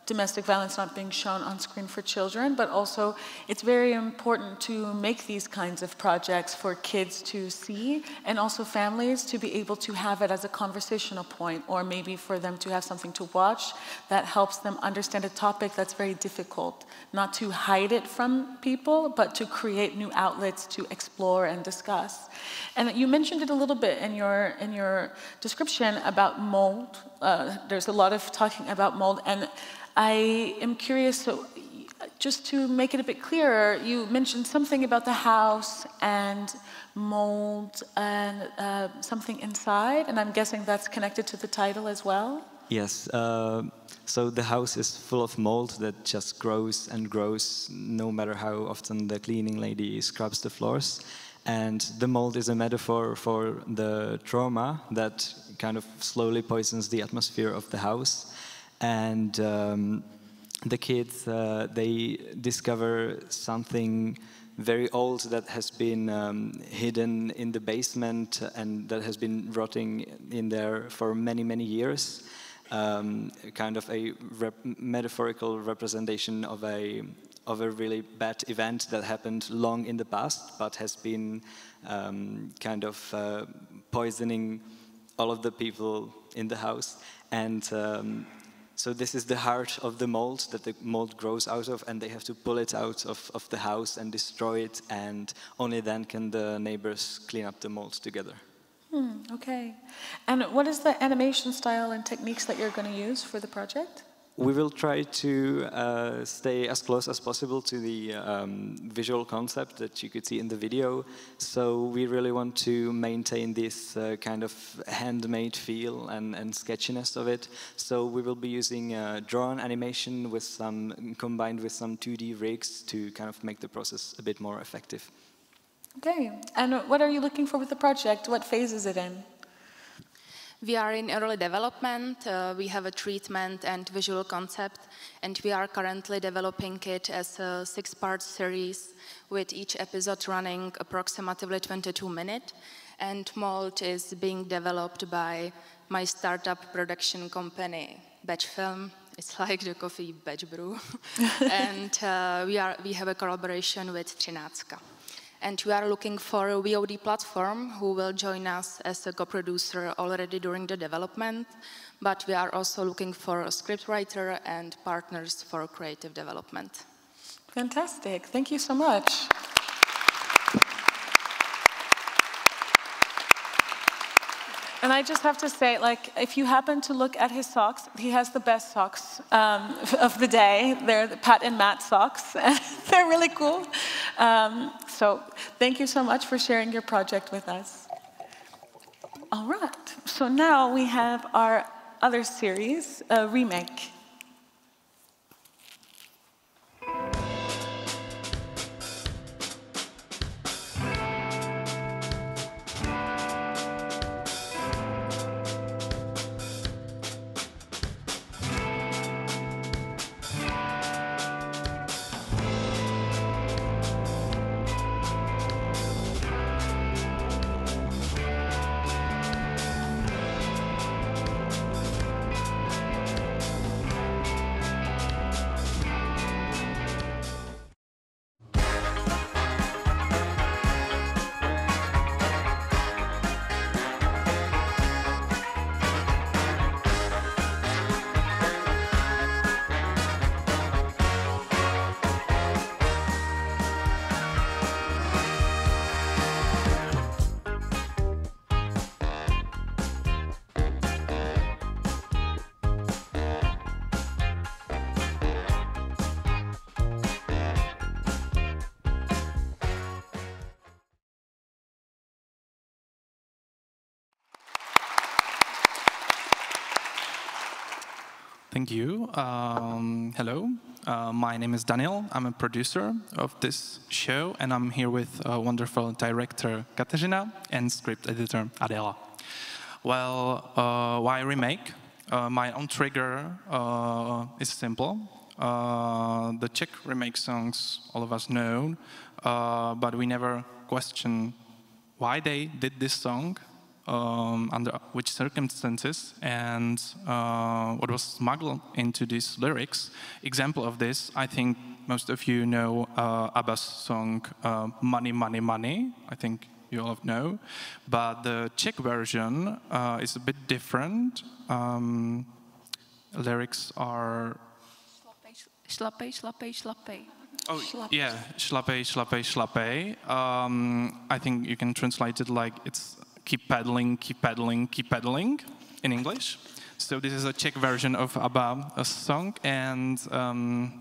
domestic violence not being shown on screen for children, but also it's very important to make these kinds of projects for kids to see and also families to be able to have it as a conversational point, or maybe for them to have something to watch that helps them understand a topic that's very difficult, not to hide it from people, but to create new outlets to explore and discuss. And you mentioned it a little bit in your description about mold. There's a lot of talking about mold, and I am curious, so just to make it a bit clearer, you mentioned something about the house and mold and something inside, and I'm guessing that's connected to the title as well? Yes, so the house is full of mold that just grows and grows no matter how often the cleaning lady scrubs the floors. And the mold is a metaphor for the trauma that kind of slowly poisons the atmosphere of the house. And the kids, they discover something very old that has been hidden in the basement and that has been rotting in there for many, many years. Kind of a metaphorical representation of a really bad event that happened long in the past, but has been kind of poisoning all of the people in the house. And so this is the heart of the mold that the mold grows out of, and they have to pull it out of the house and destroy it, and only then can the neighbors clean up the mold together. Okay. And what is the animation style and techniques that you're going to use for the project? We will try to stay as close as possible to the visual concept that you could see in the video. So we really want to maintain this kind of handmade feel and sketchiness of it. So we will be using drawn animation with combined with some 2D rigs to kind of make the process a bit more effective. Okay. And what are you looking for with the project? What phase is it in? We are in early development. We have a treatment and visual concept, and we are currently developing it as a 6-part series with each episode running approximately 22 minutes. And mold is being developed by my startup production company, Batch Film. It's like the coffee batch brew. And we have a collaboration with dynamické. And we are looking for a VOD platform who will join us as a co-producer already during the development, but we are also looking for a scriptwriter and partners for creative development. Fantastic. Thank you so much. And I just have to say, like, if you happen to look at his socks, he has the best socks of the day. They're the Pat and Matt socks. They're really cool. So thank you so much for sharing your project with us. All right. So now we have our other series, Remake. Thank you. Hello, my name is Daniel. I'm a producer of this show, and I'm here with wonderful director Kateřina and script editor Adela. Well, why remake? My own trigger is simple. The Czech remake songs all of us know, but we never question why they did this song, under which circumstances, and what was smuggled into these lyrics. Example of this, I think most of you know ABBA's song Money, Money, Money. I think you all know. But the Czech version is a bit different. Lyrics are... Šlapej, šlapej, šlapej. Oh, yeah, šlapej, šlapej, šlapej. I think you can translate it like it's keep pedaling, keep pedaling, keep pedaling in English. So this is a Czech version of ABBA, a song, and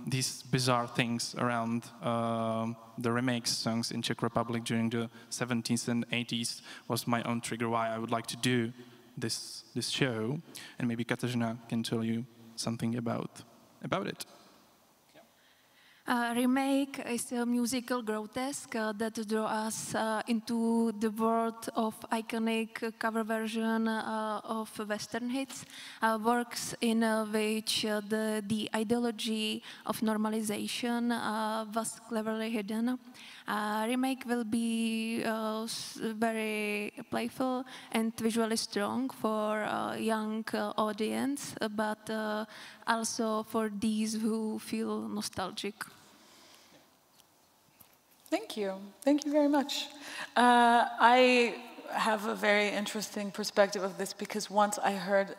these bizarre things around the remake songs in Czech Republic during the 70s and 80s was my own trigger why I would like to do this show. And maybe Kateřina can tell you something about it. Remake is a musical grotesque that draws us into the world of iconic cover version of Western hits, works in which the ideology of normalization was cleverly hidden. Remake will be very playful and visually strong for a young audience, but also for these who feel nostalgic. Thank you. Thank you very much. I have a very interesting perspective of this because once I heard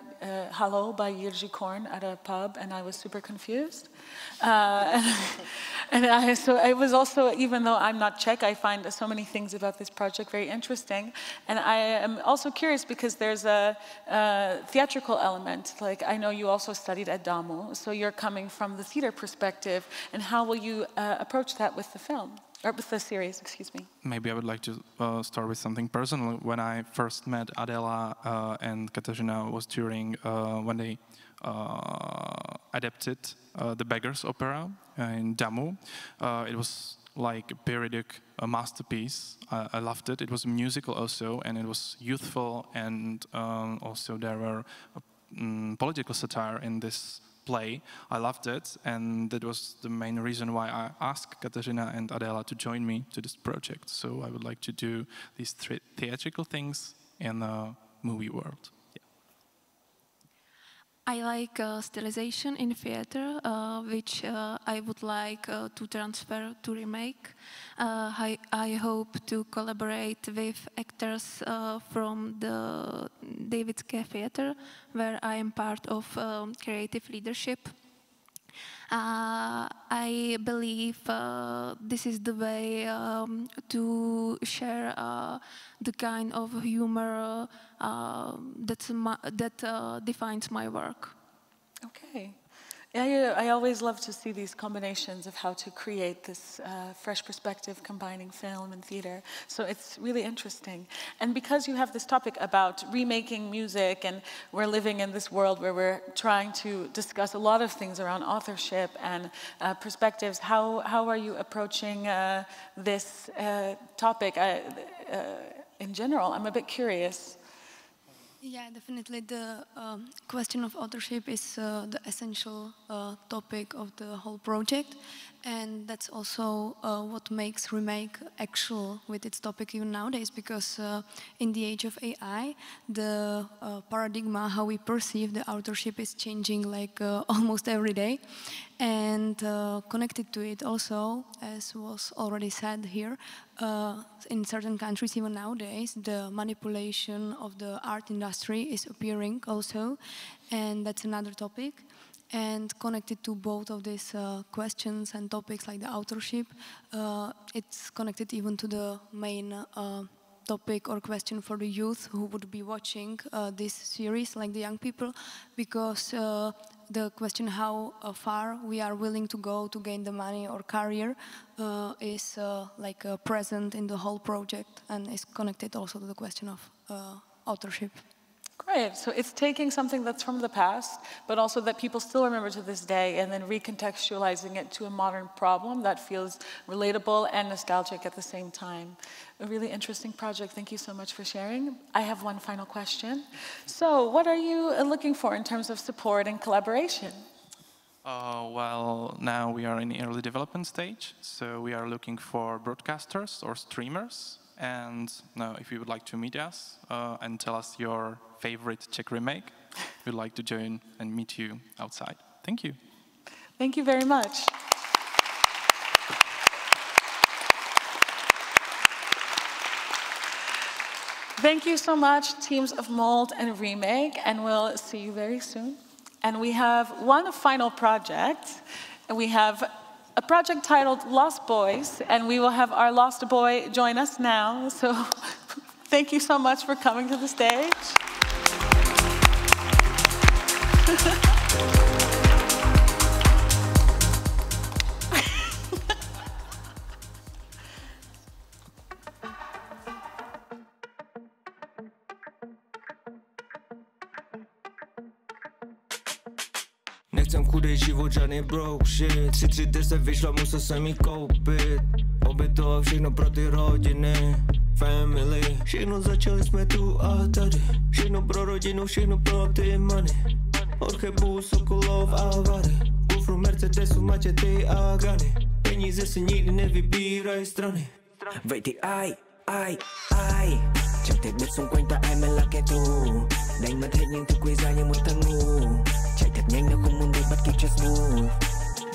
Hallo by Jiří Korn at a pub and I was super confused. So I was also, even though I'm not Czech, I find so many things about this project very interesting. And I am also curious because there's a theatrical element. Like I know you also studied at DAMU, so you're coming from the theater perspective. And how will you approach that with the film? Or with the series, excuse me. Maybe I would like to start with something personal. When I first met Adela and Kateřina was during when they adapted the Beggars opera in DAMU. It was like a periodic masterpiece. I loved it. It was a musical also, and it was youthful, and also there were political satire in this play. I loved it, and that was the main reason why I asked Kateřina and Adela to join me to this project. So I would like to do these theatrical things in the movie world. Yeah. I like stylization in theater, which I would like to transfer to remake. I hope to collaborate with actors from the dynamické theater, where I am part of creative leadership. I believe this is the way to share the kind of humor that defines my work. Okay. Yeah, I always love to see these combinations of how to create this fresh perspective combining film and theater. So it's really interesting. And because you have this topic about remaking music, and we're living in this world where we're trying to discuss a lot of things around authorship and perspectives, how are you approaching this topic in general? I'm a bit curious. Yeah, definitely. The question of authorship is the essential topic of the whole project, and that's also what makes remake actual with its topic even nowadays, because in the age of AI, the paradigm how we perceive the authorship is changing like almost every day. And connected to it also, as was already said here, in certain countries even nowadays, the manipulation of the art industry is appearing also, and that's another topic. And connected to both of these questions and topics like the authorship, it's connected even to the main topic or question for the youth who would be watching this series, like the young people, because the question how far we are willing to go to gain the money or career is present in the whole project, and is connected also to the question of authorship. Great, so it's taking something that's from the past, but also that people still remember to this day, and then recontextualizing it to a modern problem that feels relatable and nostalgic at the same time. A really interesting project. Thank you so much for sharing. I have one final question. So what are you looking for in terms of support and collaboration? Well, now we are in the early development stage, so we are looking for broadcasters or streamers. And if you would like to meet us and tell us your favorite Czech remake, we'd like to join and meet you outside. Thank you. Thank you very much. Thank you so much, teams of Mold and Remake, and we'll see you very soon. And we have one final project, and we have a project titled Lost Boys, and we will have our lost boy join us now. So thank you so much for coming to the stage. Nechcem chudej život, žádný broke shit. Si 30 vyšla, musel jsem jí koupit. Obětovat všechno pro ty rodiny, family. Všechno začali jsme tu a tady. Všechno pro rodinu, všechno pro ty money. Od chebů, sokolov a vary. Kufru, Mercedesu, mačety a gany. Peníze si nikdy nevybíraj strany. Vậy thì ai chẳng thể biết xung quanh ta ai mới là kẻ thù. Đánh mất hết những thứ quý giá như một thằng ngu. Chạy thật nhanh nếu không muốn bị bắt kịp just move.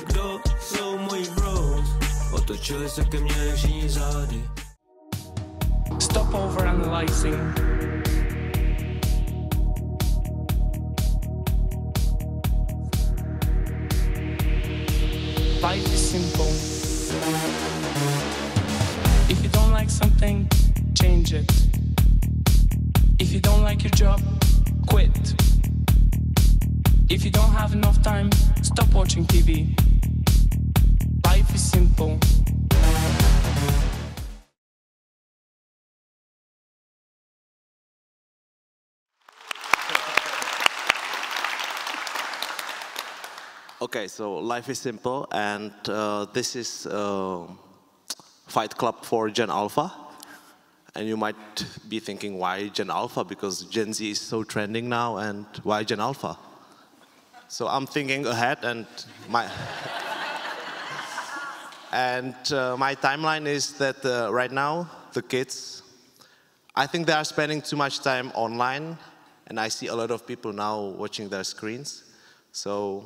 Kdo jsou moji bros? Otočili se ke mně jak všichni zády. Stop overanalyzing. Life is simple. If you don't like something, change it. If you don't like your job, quit. If you don't have enough time, stop watching TV. Life is simple. Okay, so life is simple, and this is Fight Club for Gen Alpha. And you might be thinking, why Gen Alpha? Because Gen Z is so trending now, and why Gen Alpha? So I'm thinking ahead, and my my timeline is that right now the kids, I think they are spending too much time online, and I see a lot of people now watching their screens. So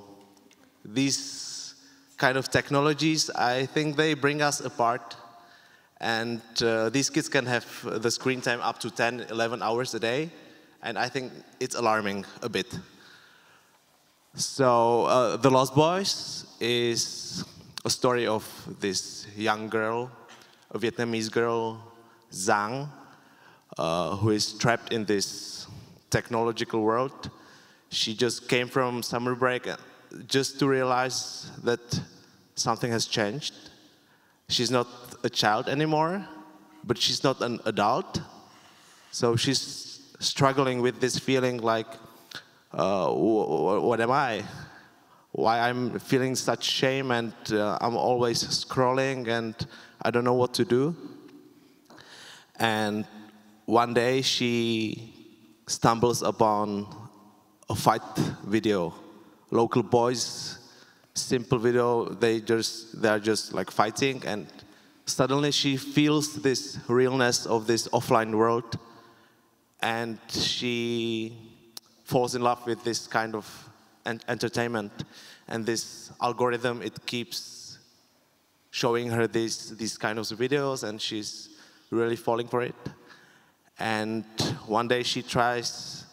these kind of technologies, I think they bring us apart. And these kids can have the screen time up to 10, 11 hours a day. And I think it's alarming a bit. So The Lost Boys is a story of this young girl, a Vietnamese girl, Giang, who is trapped in this technological world. She just came from summer break just to realize that something has changed. She's not a child anymore, but she's not an adult. So she's struggling with this feeling like, what am I? Why I'm feeling such shame, and I'm always scrolling and I don't know what to do. And one day she stumbles upon a fight video. Local boys, simple video, they're just like fighting, and suddenly she feels this realness of this offline world, and she falls in love with this kind of entertainment. And this algorithm, it keeps showing her these kind of videos, and she's really falling for it. And one day she tries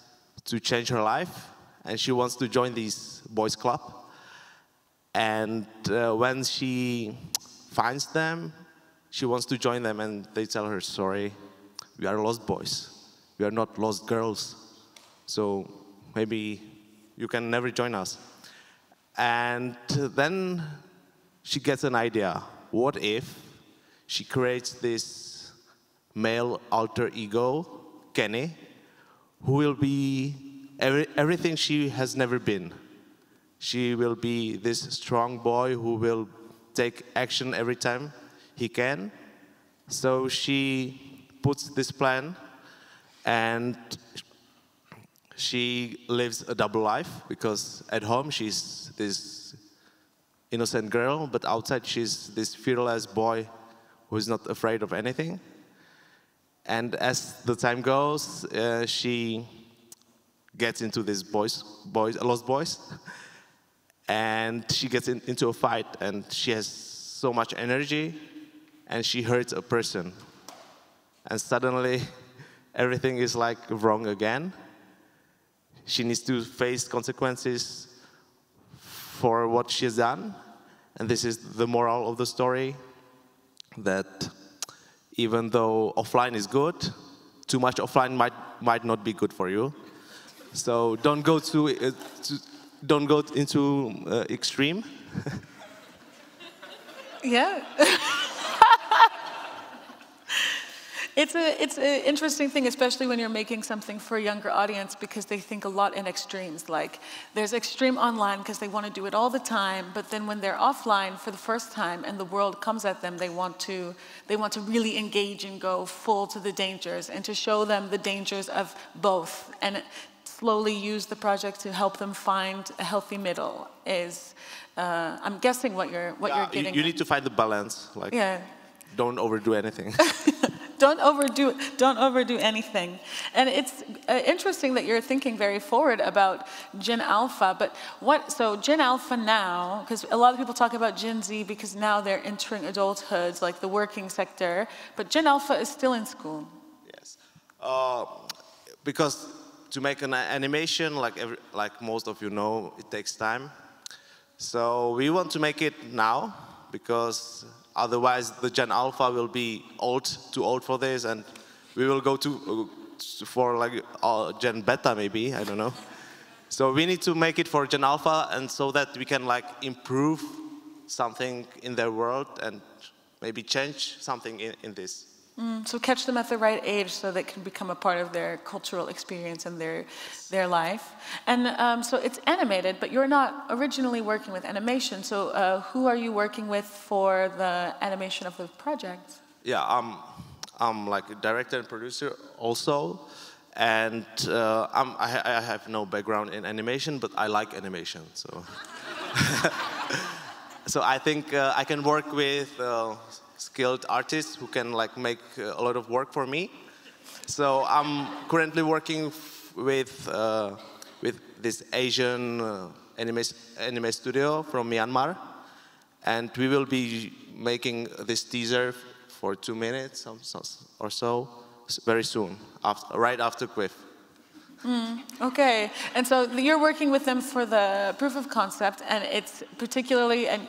to change her life, and she wants to join this boys club. And when she finds them, she wants to join them, and they tell her, sorry, we are lost boys. We are not lost girls. So maybe you can never join us. And then she gets an idea. What if she creates this male alter ego, Kenny, who will be everything she has never been. She will be this strong boy who will take action every time he can. So she puts this plan, and she lives a double life, because at home she's this innocent girl, but outside she's this fearless boy who is not afraid of anything. And as the time goes, she gets into this lost boys, and she gets into a fight, and she has so much energy, and she hurts a person. And suddenly, everything is like wrong again. She needs to face consequences for what she has done. And this is the moral of the story, that even though offline is good, too much offline might not be good for you. So don't go into extreme. Yeah. It's an interesting thing, especially when you're making something for a younger audience, because they think a lot in extremes. Like, there's extreme online because they want to do it all the time, but then when they're offline for the first time and the world comes at them, they want to really engage and go full to the dangers, and to show them the dangers of both, and slowly use the project to help them find a healthy middle. Is I'm guessing what you're getting. You need to find the balance. Like, yeah. Don't overdo anything. Don't overdo anything. And it's interesting that you're thinking very forward about Gen Alpha, but so Gen Alpha now, because a lot of people talk about Gen Z because now they're entering adulthood, like the working sector, but Gen Alpha is still in school. Yes. Because to make an animation, like most of you know, it takes time. So we want to make it now, because otherwise the Gen Alpha will be too old for this, and we will go for like Gen Beta maybe, I don't know. So we need to make it for Gen Alpha, and so that we can like improve something in their world and maybe change something in this. So catch them at the right age so they can become a part of their cultural experience and their life. And so it's animated, but you're not originally working with animation. So who are you working with for the animation of the project? Yeah, I'm like a director and producer also. And I have no background in animation, but I like animation. So, so I think I can work with skilled artists who can like make a lot of work for me. So I'm currently working with this Asian anime studio from Myanmar, and we will be making this teaser for 2 minutes or so very soon, right after KVIFF. Okay, and so you're working with them for the proof of concept, and it's particularly and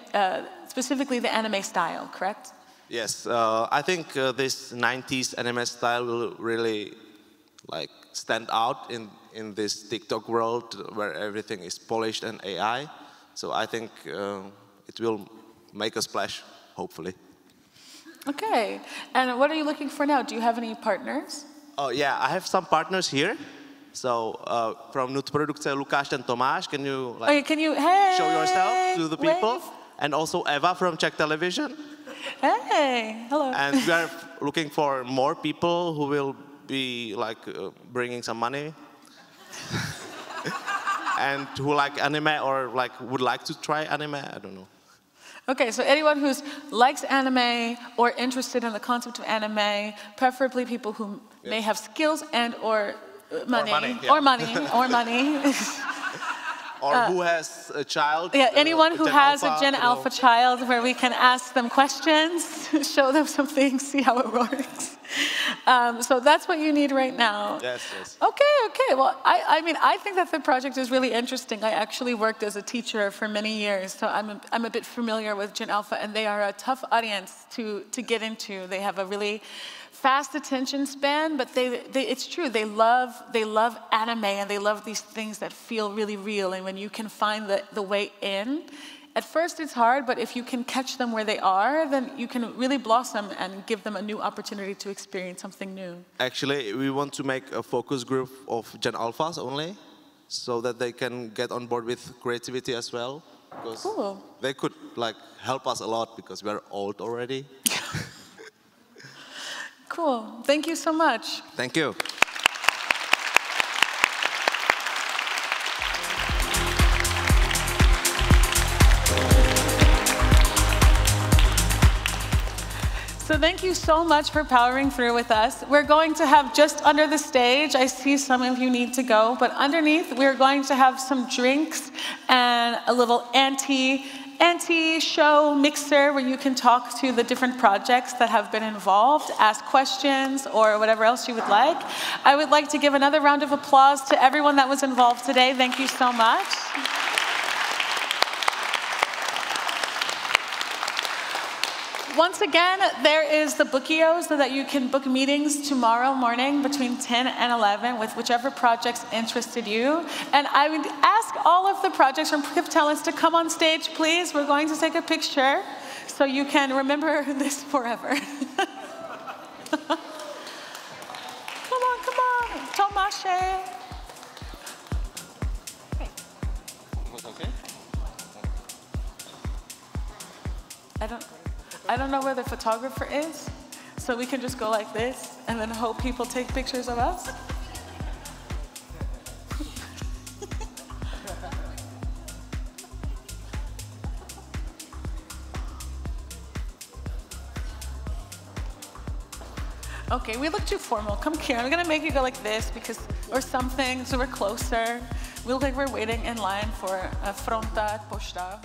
specifically the anime style, correct? Yes, I think this 90s anime style will really like stand out in this TikTok world where everything is polished and AI. So I think it will make a splash, hopefully. Okay, and what are you looking for now? Do you have any partners? Oh yeah, I have some partners here. So from Nutprodukce, Lukáš and Tomáš, can you like show yourself to the people? Wave. And also Eva from Czech Television. Hey, hello. And we are looking for more people who will be like bringing some money and who like anime or like would like to try anime. I don't know. Okay, so anyone who likes anime or interested in the concept of anime, preferably people who may have skills and or money, or money. Or who has a child. Yeah, anyone who has a Gen Alpha child where we can ask them questions, show them some things, see how it works. So that's what you need right now. Yes, yes. Okay. Well, I mean, I think that the project is really interesting. I actually worked as a teacher for many years, so I'm a bit familiar with Gen Alpha, and they are a tough audience to get into. They have a really fast attention span, but it's true, they love anime, and they love these things that feel really real, and when you can find the way in, at first it's hard, but if you can catch them where they are, then you can really blossom and give them a new opportunity to experience something new. Actually, we want to make a focus group of Gen Alphas only, so that they can get on board with creativity as well. Because cool. They could like help us a lot because we're old already. Cool. Thank you so much. Thank you. So thank you so much for powering through with us. We're going to have just under the stage, I see some of you need to go, but underneath we're going to have some drinks and a little anti-show mixer where you can talk to the different projects that have been involved, ask questions, or whatever else you would like. I would like to give another round of applause to everyone that was involved today. Thank you so much. Once again, there is the Bookio so that you can book meetings tomorrow morning between 10 and 11 with whichever projects interested you. And I would ask all of the projects from KVIFF Talents to come on stage, please. We're going to take a picture so you can remember this forever. Come on, Tomashe. Okay. I don't know where the photographer is, so we can just go like this and then hope people take pictures of us. Okay, we look too formal. Come here, I'm gonna make you go like this because, or something, so we're closer. We look like we're waiting in line for a fronta pošta.